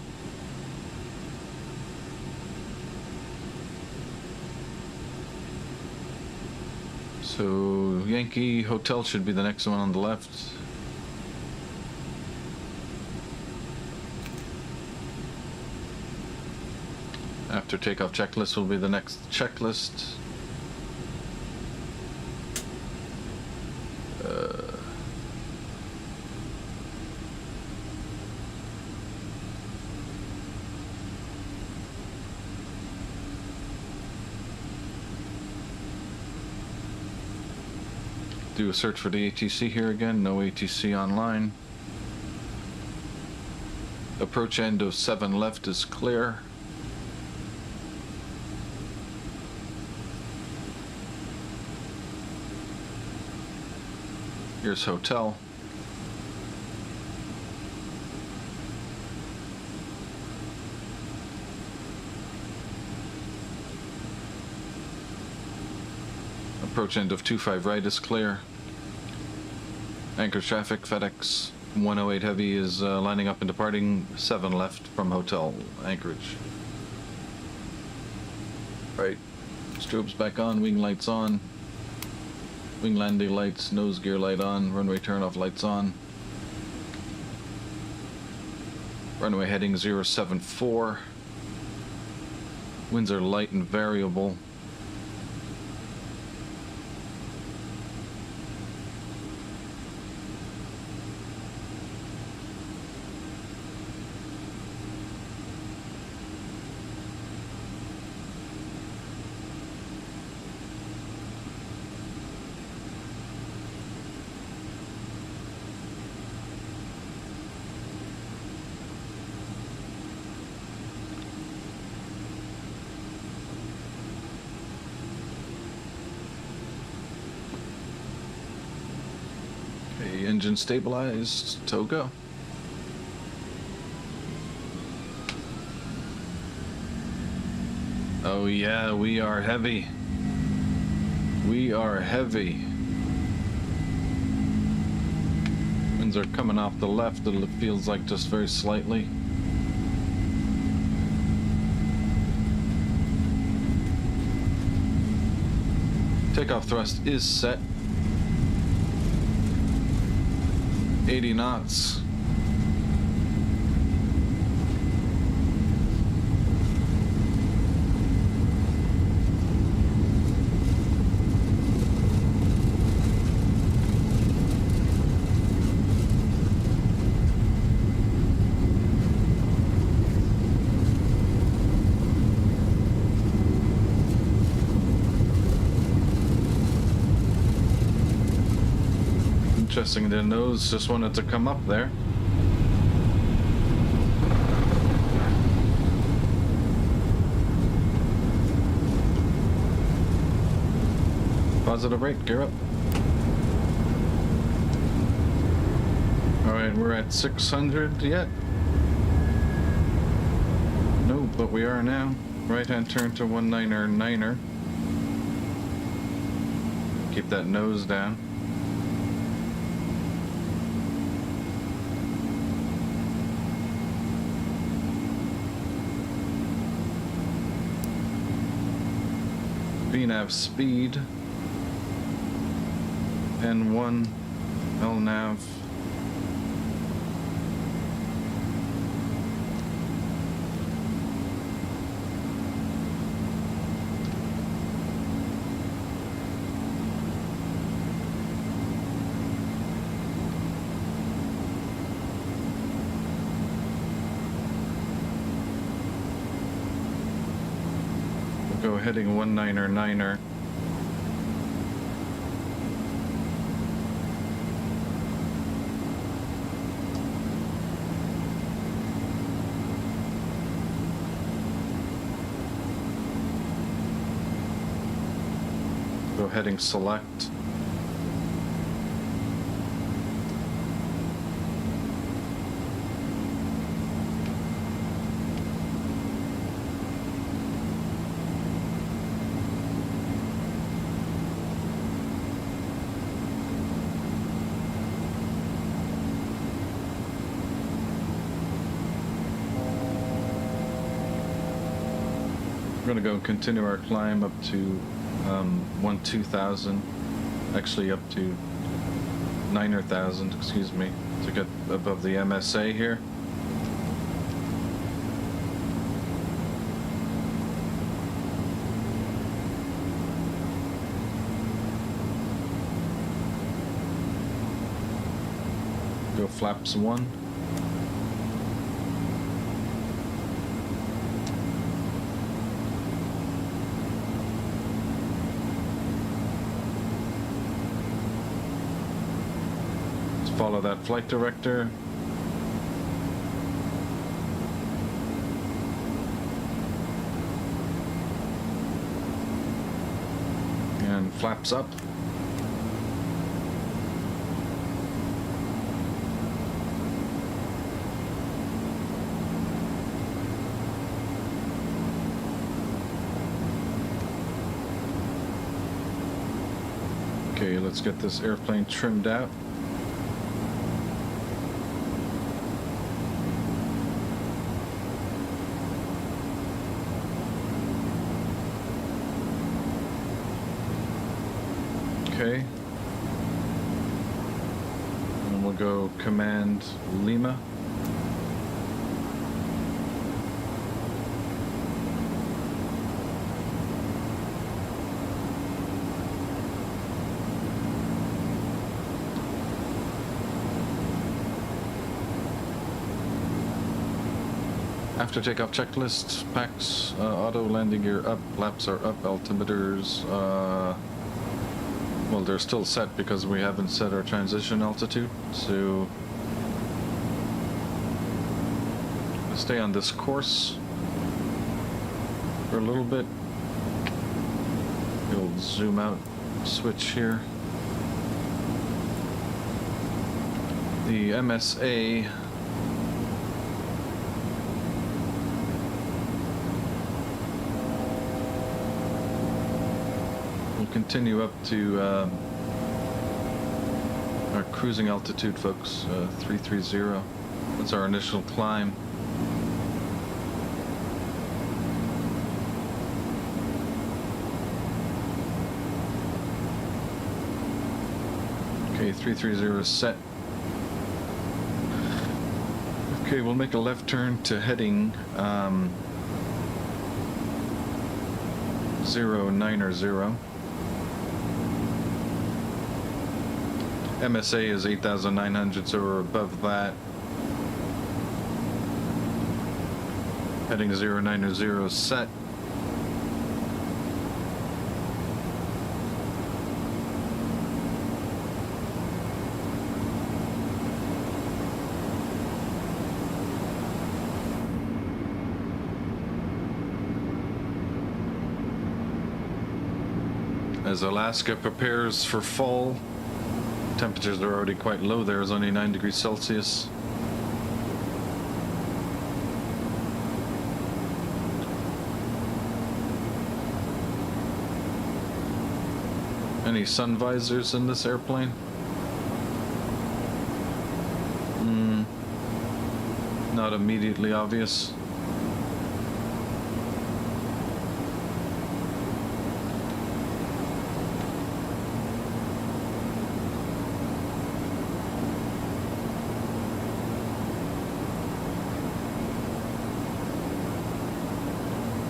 So Yankee Hotel should be the next one on the left. After takeoff checklist will be the next checklist. Do a search for the ATC here again. No ATC online. Approach end of 7 left is clear. Here's hotel. Approach end of 25 right is clear. Anchor traffic, FedEx 108 Heavy is lining up and departing 7 left from Hotel Anchorage. Right, strobes back on, wing lights on. Wing landing lights, nose gear light on, runway turnoff lights on. Runway heading 074. Winds are light and variable. Okay, engine stabilized. Tow go. Oh yeah, we are heavy. We are heavy. Winds are coming off the left. It feels like just very slightly. Takeoff thrust is set. 80 knots. Interesting, the nose just wanted to come up there. Positive rate, gear up. Alright, we're at 600 yet? No, but we are now. Right hand turn to 199er. Keep that nose down. VNAV speed, N1, LNAV. Go heading 199er. Go heading select. We're going to go continue our climb up to 2000, actually up to 9,000, excuse me, to get above the MSA here. Go flaps 1. Follow that flight director. And flaps up. Okay, let's get this airplane trimmed out. Okay. And we'll go command Lima. After takeoff checklist, PACs, auto landing gear up, flaps are up, altimeters, well, they're still set because we haven't set our transition altitude, so we'll stay on this course for a little bit. We'll zoom out switch here. The MSA will continue up to our cruising altitude, folks, 330. That's our initial climb. Okay, 330 is set. Okay, we'll make a left turn to heading 090. MSA is 8,900, so we're above that. Heading 090 set. As Alaska prepares for fall, temperatures are already quite low there. It's only 9 degrees Celsius. Any sun visors in this airplane? Not immediately obvious.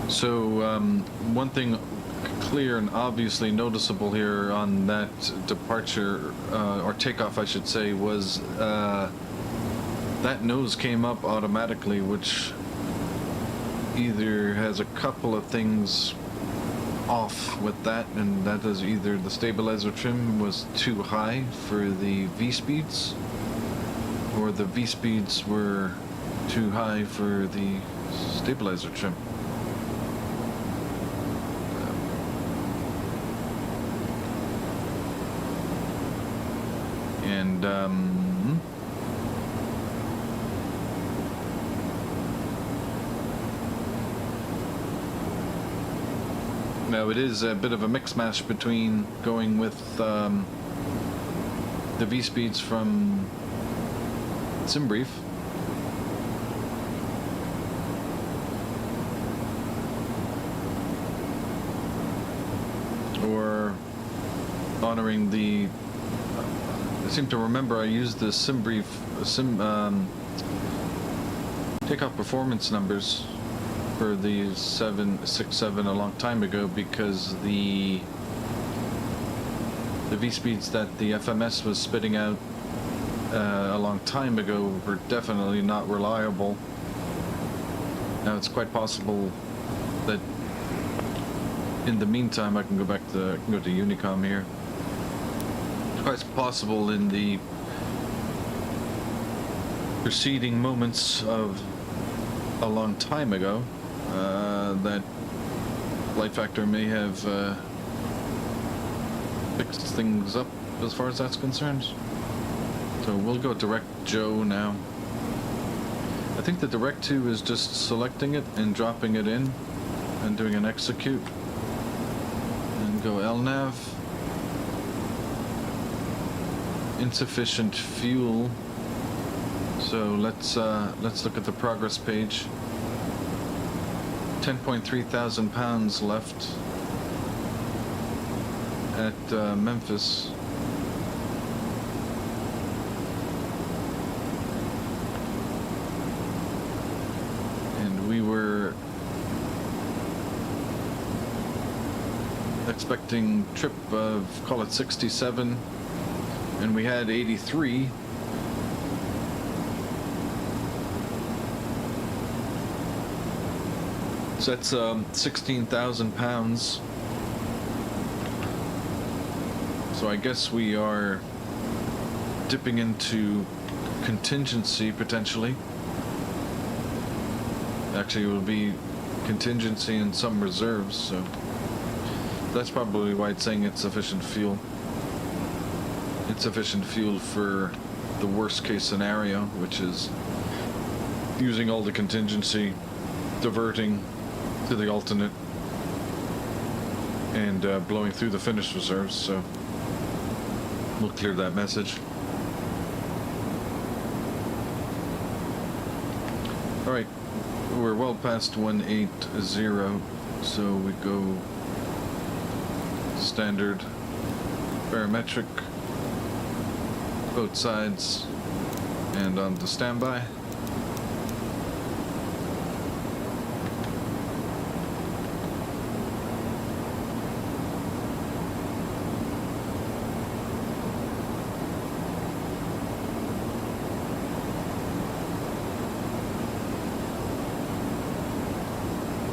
So one thing clear and obviously noticeable here on that departure, or takeoff I should say, was that nose came up automatically, which either has a couple of things off with that, and that is either the stabilizer trim was too high for the V-speeds, or the V-speeds were too high for the stabilizer trim. And now it is a bit of a mix mash between going with the V-speeds from SimBrief or honoring the I seem to remember I used the SimBrief takeoff performance numbers for the 767 a long time ago, because the V-speeds that the FMS was spitting out a long time ago were definitely not reliable. Now it's quite possible that in the meantime I can go back to Unicom here. It's quite possible in the preceding moments of a long time ago that Flightfactor may have fixed things up as far as that's concerned. So we'll go direct Joe now. I think the direct to is just selecting it and dropping it in and doing an execute, and go LNAV. Insufficient fuel. So let's look at the progress page. 10.3 thousand pounds left at Memphis. And we were expecting trip of, call it 67, and we had 83. So that's 16,000 pounds. So I guess we are dipping into contingency potentially. Actually, it will be contingency and some reserves, so that's probably why it's saying it's sufficient fuel. It's sufficient fuel for the worst case scenario, which is using all the contingency, diverting to the alternate, and blowing through the finished reserves. So we'll clear that message. All right, we're well past 180, so we go standard barometric, both sides, and on to standby.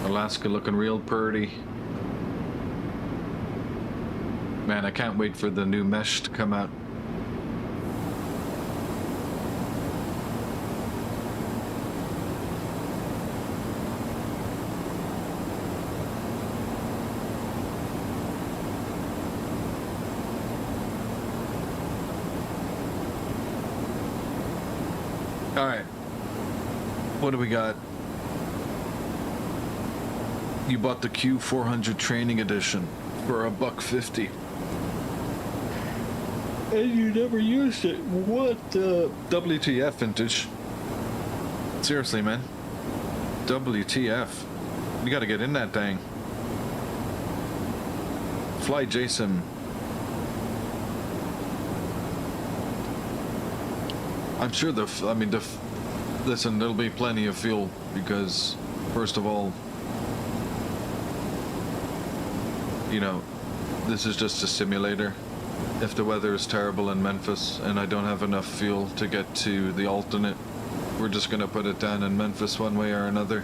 Alaska looking real pretty. Man, I can't wait for the new mesh to come out. All right. What do we got? You bought the Q400 Training Edition for $150. And you never used it. What? WTF, vintage? Seriously, man. WTF. You gotta get in that thing. Fly JSIM. I'm sure listen, there'll be plenty of fuel because, first of all, you know, this is just a simulator. If the weather is terrible in Memphis and I don't have enough fuel to get to the alternate, we're just going to put it down in Memphis one way or another.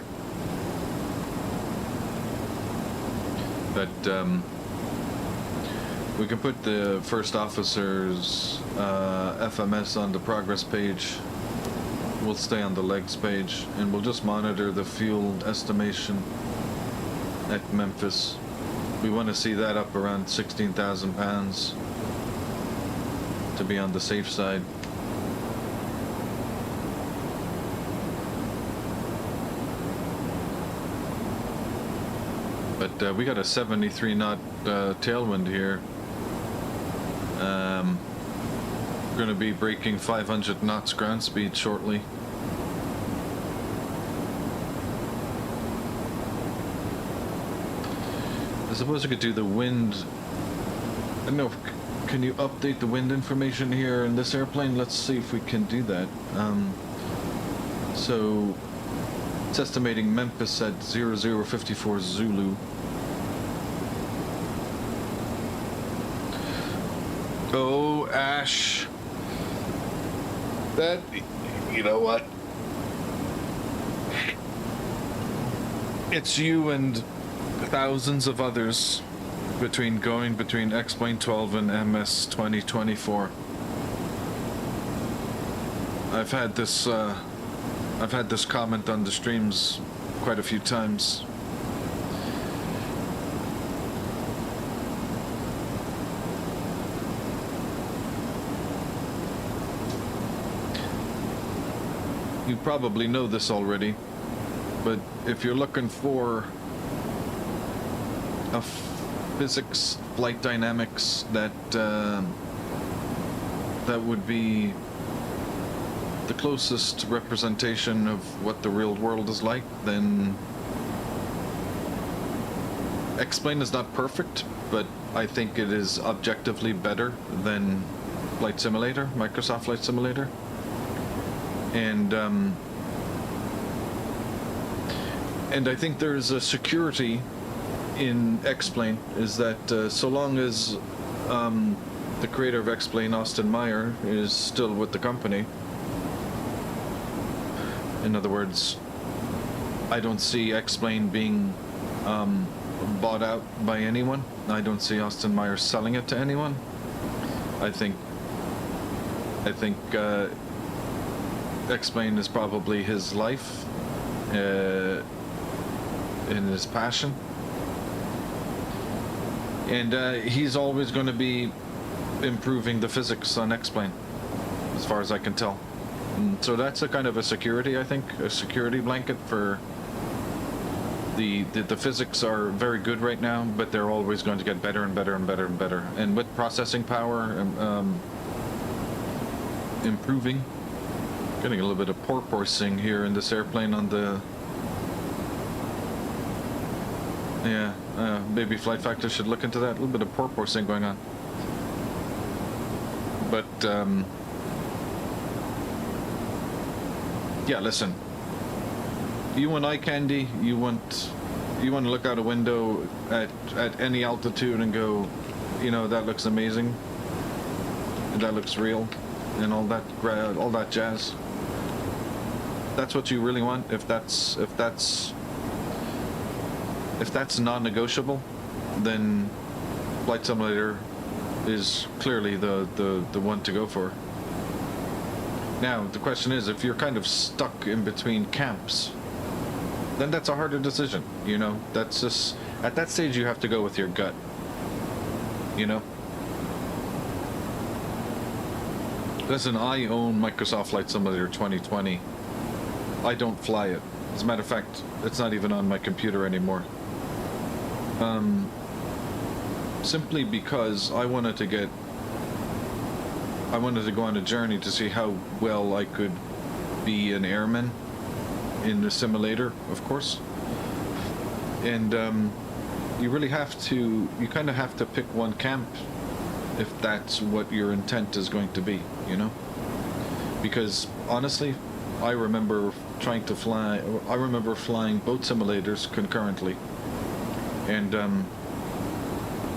But we can put the first officer's FMS on the progress page. We'll stay on the legs page and we'll just monitor the fuel estimation at Memphis. We want to see that up around 16,000 pounds to be on the safe side. But we got a 73 knot tailwind here. We're going to be breaking 500 knots ground speed shortly. I suppose I could do the wind. I don't know. Can you update the wind information here in this airplane? Let's see if we can do that. So it's estimating Memphis at 0054 Zulu. Oh, Ash. That, you know what? It's you and thousands of others between X-Plane 12 and MS 2024. I've had this comment on the streams quite a few times. You probably know this already, but if you're looking for a physics, flight dynamics that would be the closest representation of what the real world is like, then X-Plane is not perfect, but I think it is objectively better than Flight Simulator, Microsoft Flight Simulator. And I think there's a security in X-Plane, is that so long as the creator of X-Plane, Austin Meyer, is still with the company, in other words, I don't see X-Plane being bought out by anyone. I don't see Austin Meyer selling it to anyone. I think X-Plane is probably his life and his passion, and he's always going to be improving the physics on X-Plane. as far as I can tell. So that's a kind of a security, I think, a security blanket for the physics are very good right now, but they're always going to get better and better and better and better. And with processing power improving, getting a little bit of porpoising here in this airplane on the. Yeah, maybe Flightfactor should look into that. A little bit of porpoising going on. But yeah, listen. You and eye candy. You want to look out a window at any altitude and go, you know, that looks amazing. And that looks real, and all that jazz. That's what you really want. If that's non-negotiable, then Flight Simulator is clearly the one to go for. Now, the question is, if you're kind of stuck in between camps, then that's a harder decision, you know? That's just, at that stage you have to go with your gut, you know? Listen, I own Microsoft Flight Simulator 2020. I don't fly it. As a matter of fact, it's not even on my computer anymore. Simply because I wanted to go on a journey to see how well I could be an airman in the simulator, of course. And you really have to, you kind of have to pick one camp if that's what your intent is going to be, you know? Because honestly, I remember flying both simulators concurrently, and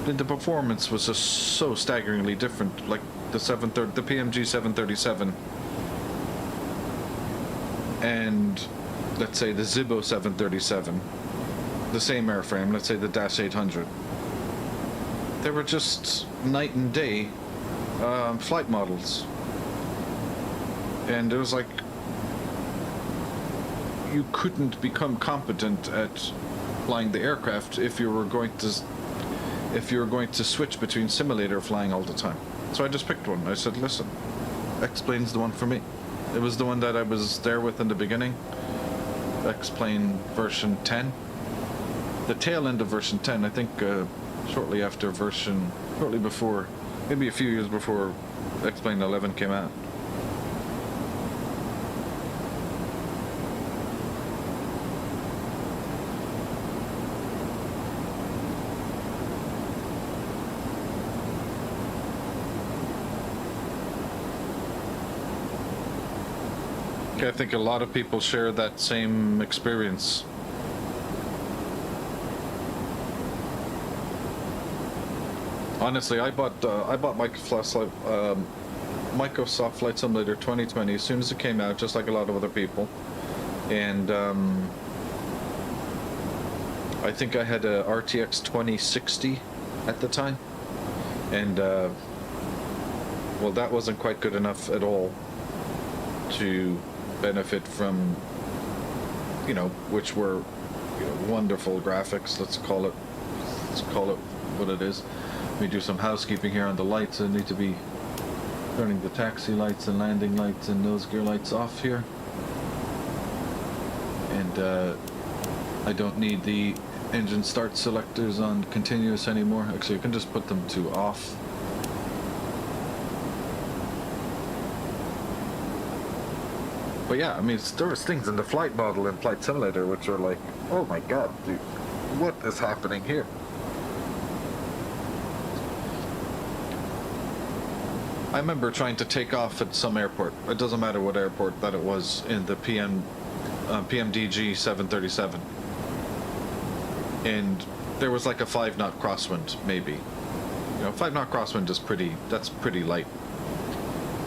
the performance was just so staggeringly different. Like the PMG 737 and let's say the Zibo 737, the same airframe, let's say the Dash 800. They were just night and day flight models, and it was like you couldn't become competent at flying the aircraft if you were going to switch between simulator flying all the time. So I just picked one. I said, listen, X-Plane's the one for me. It was the one that I was there with in the beginning. X-Plane version 10. The tail end of version 10, I think shortly before, maybe a few years before X-Plane 11 came out. I think a lot of people share that same experience. Honestly, I bought Microsoft Flight Simulator 2020 as soon as it came out, just like a lot of other people. And I think I had a RTX 2060 at the time, and well, that wasn't quite good enough at all to benefit from, you know, which were, you know, wonderful graphics. Let's call it what it is. We do some housekeeping here on the lights. I need to be turning the taxi lights and landing lights and nose gear lights off here, and I don't need the engine start selectors on continuous anymore. Actually, you can just put them to off. But yeah, I mean, there was things in the flight model in Flight Simulator which are like, oh my god, dude, what is happening here? I remember trying to take off at some airport. It doesn't matter what airport that it was in the PMDG 737. And there was like a 5-knot crosswind, maybe. You know, 5-knot crosswind is that's pretty light.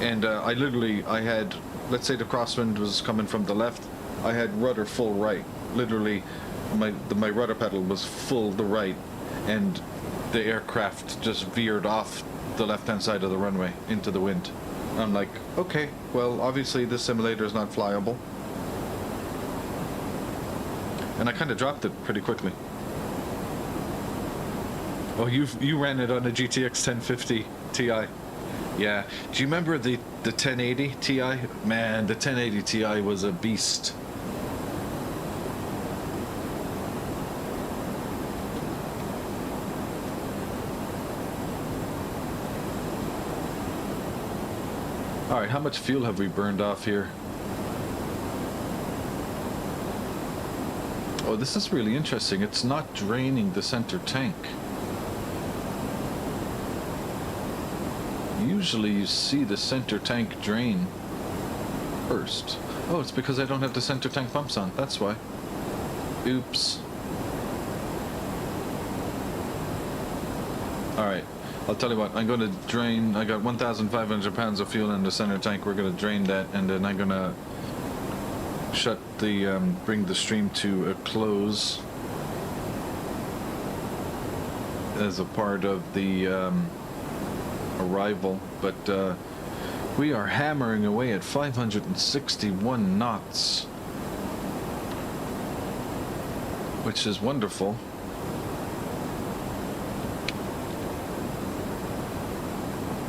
And I had, let's say the crosswind was coming from the left, I had rudder full right. Literally, my rudder pedal was full the right, and the aircraft just veered off the left-hand side of the runway into the wind. I'm like, okay, well, obviously this simulator is not flyable. And I kind of dropped it pretty quickly. Oh, you ran it on a GTX 1050 Ti. Yeah. Do you remember the 1080 Ti? Man, the 1080 Ti was a beast. All right, how much fuel have we burned off here? Oh, this is really interesting. It's not draining the center tank. Usually you see the center tank drain first. Oh, it's because I don't have the center tank pumps on. That's why. Oops. All right. I'll tell you what, I'm going to drain, I got 1,500 pounds of fuel in the center tank. We're going to drain that, and then I'm going to shut the, bring the stream to a close as a part of the arrival. But we are hammering away at 561 knots, which is wonderful.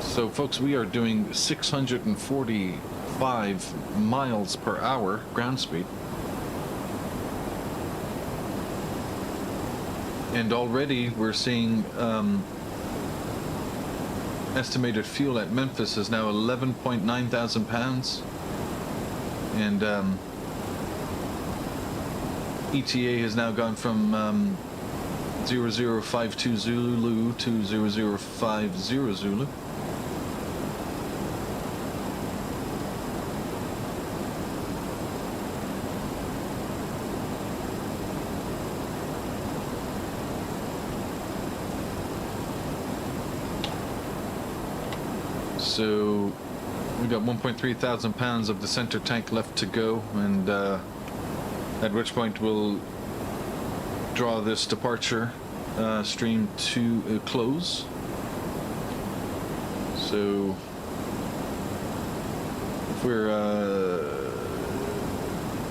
So folks, we are doing 645 miles per hour ground speed. And already we're seeing estimated fuel at Memphis is now 11.9 thousand pounds. And ETA has now gone from 0052 Zulu to 0050 Zulu. So we got 1.3 thousand pounds of the center tank left to go, and at which point we'll draw this departure stream to a close. So if we're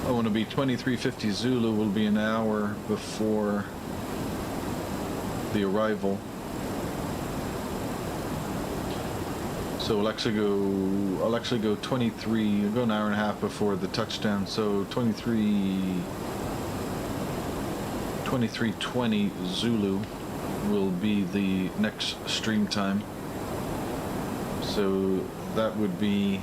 I want to be 2350 Zulu will be an hour before the arrival. So I'll actually go 23, I'll go an hour and a half before the touchdown. So 23:20 Zulu will be the next stream time. So that would be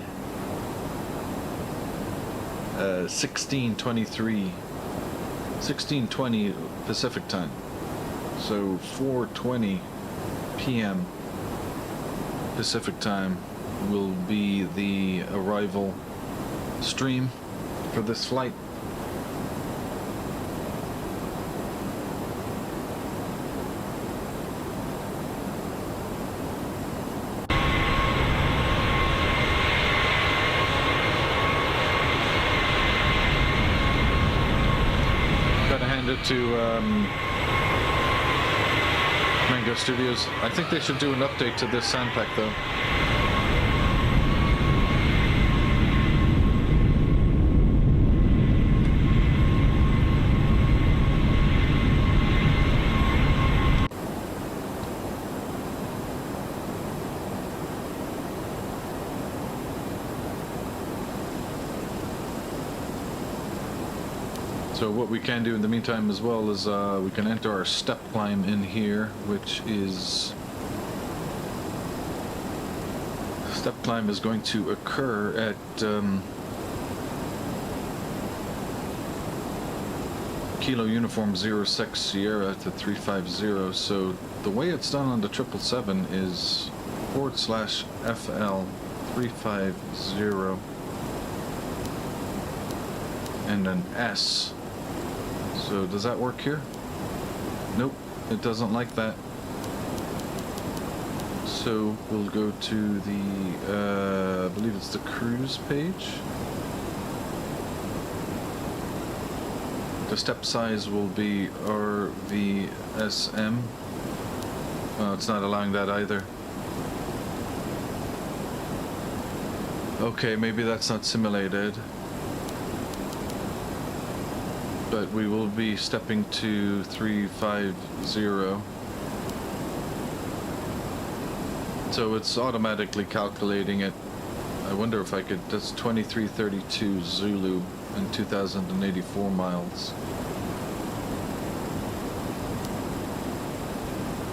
16:20 Pacific time. So 4:20 p.m. Pacific time will be the arrival stream for this flight. Gotta hand it to Mango Studios. I think they should do an update to this sound pack though. So what we can do in the meantime as well is we can enter our step climb in here, which is step climb is going to occur at Kilo Uniform 06 Sierra to 350. So the way it's done on the 777 is /FL 350 and an S. So does that work here? Nope, it doesn't like that. So we'll go to the, I believe it's the cruise page. The step size will be RVSM. Well, it's not allowing that either. Okay, maybe that's not simulated. But we will be stepping to 350. So it's automatically calculating it. I wonder if I could, that's 2332 Zulu and 2,084 miles.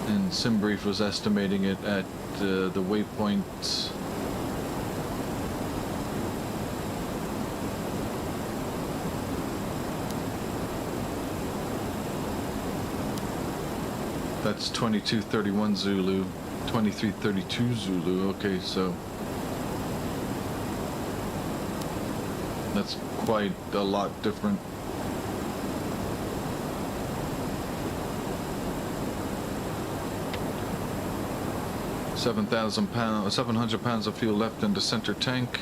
And SimBrief was estimating it at the waypoint. That's 2231 Zulu, 2332 Zulu. Okay, so that's quite a lot different. £7,000, 700 pounds of fuel left in the center tank.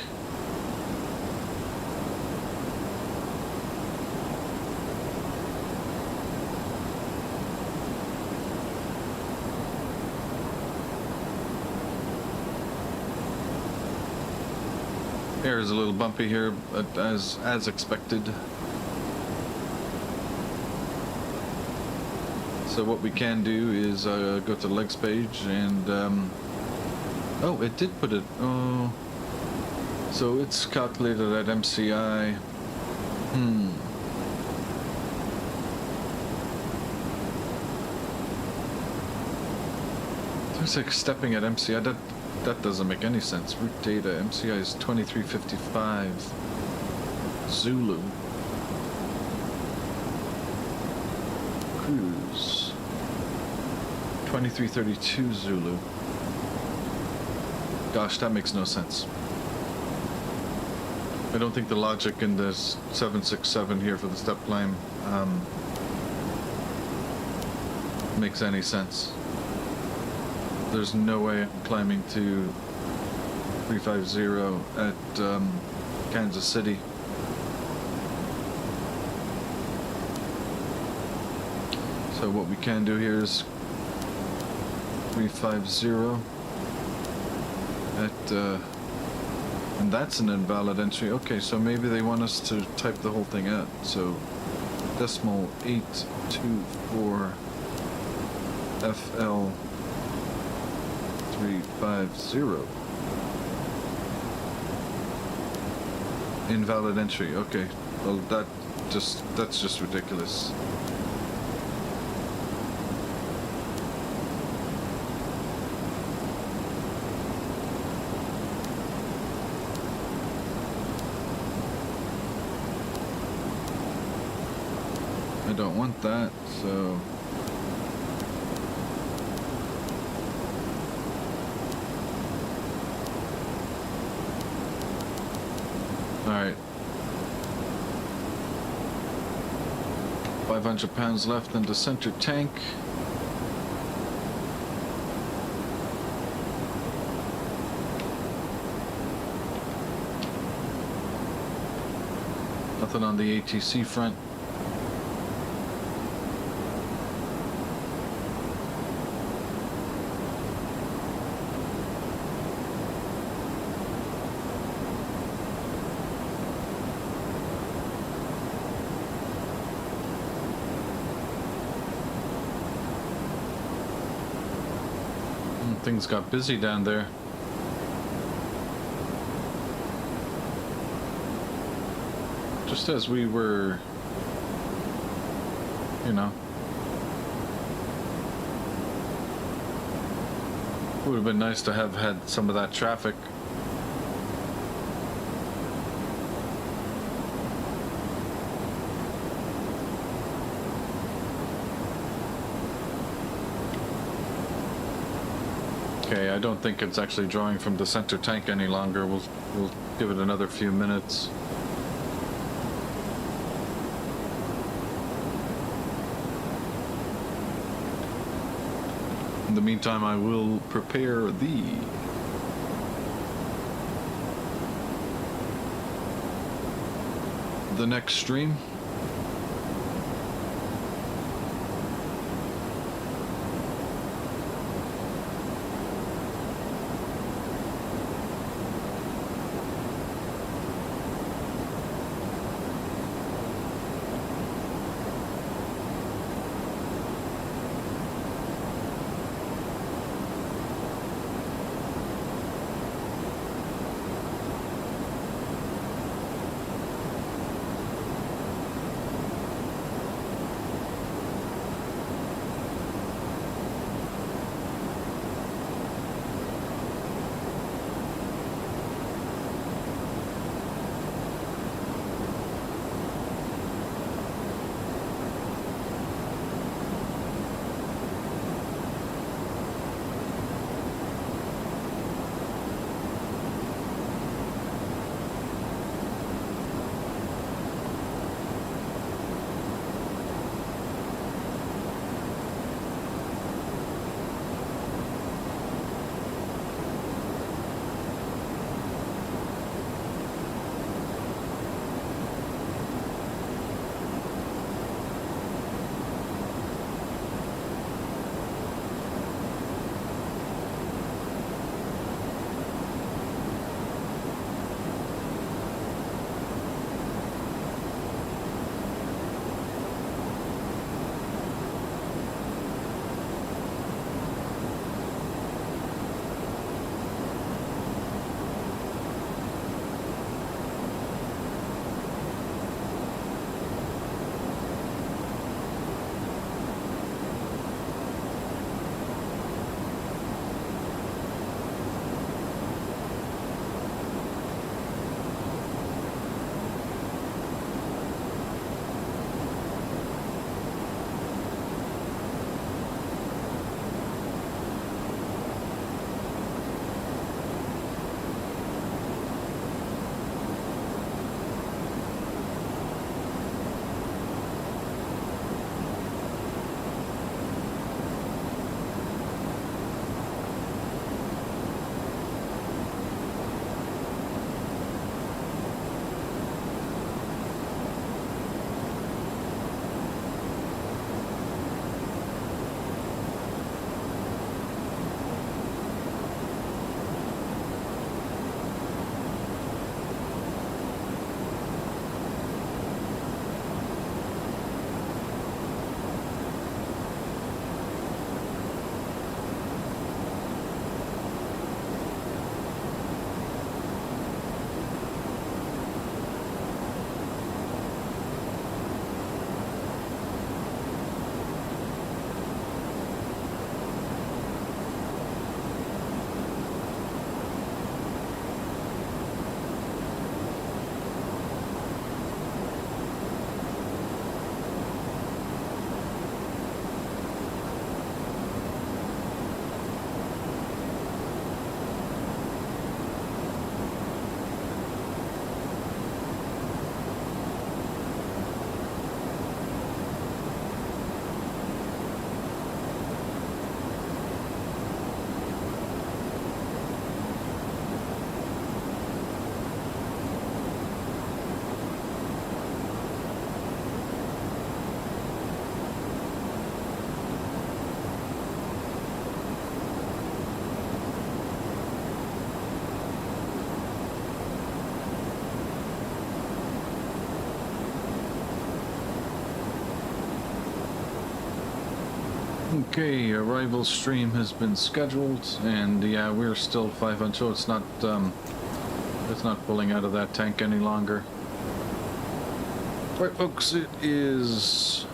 Air is a little bumpy here, but as expected. So what we can do is go to the legs page and oh, it did put it. Oh, so it's calculated at MCI. It's like stepping at MCI. That doesn't make any sense. Route data MCI is 2355 Zulu. Cruise 2332 Zulu. Gosh, that makes no sense. I don't think the logic in this 767 here for the step climb makes any sense. There's no way I'm climbing to 350 at Kansas City. So what we can do here is 350 at and that's an invalid entry. Okay, so maybe they want us to type the whole thing out. So decimal 824 FL 350. Invalid entry. Okay. Well, that's just ridiculous. I don't want that, so alright. 500 pounds left in the center tank. Nothing on the ATC front. Things got busy down there. Just as we were, you know, it would have been nice to have had some of that traffic. Okay, I don't think it's actually drawing from the center tank any longer. We'll give it another few minutes. In the meantime, I will prepare the next stream. Okay, arrival stream has been scheduled, and yeah, we're still 500, so it's not pulling out of that tank any longer. Right, folks, it is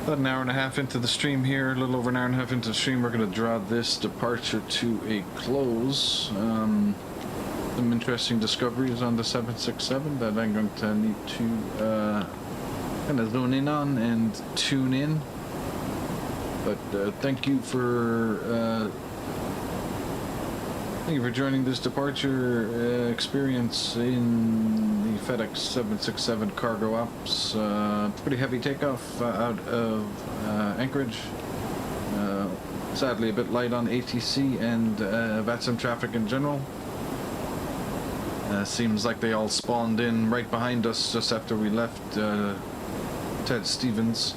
about an hour and a half into the stream here, a little over an hour and a half into the stream. We're going to draw this departure to a close. Some interesting discoveries on the 767 that I'm going to need to kind of zone in on and tune in. But thank you for joining this departure experience in the FedEx 767 cargo ops. Pretty heavy takeoff out of Anchorage. Sadly a bit light on ATC and VATSIM traffic in general. Seems like they all spawned in right behind us just after we left Ted Stevens.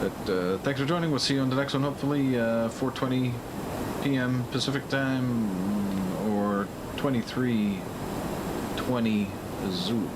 But thanks for joining. We'll see you on the next one, hopefully 4:20 p.m. Pacific time or 23:20 Zulu.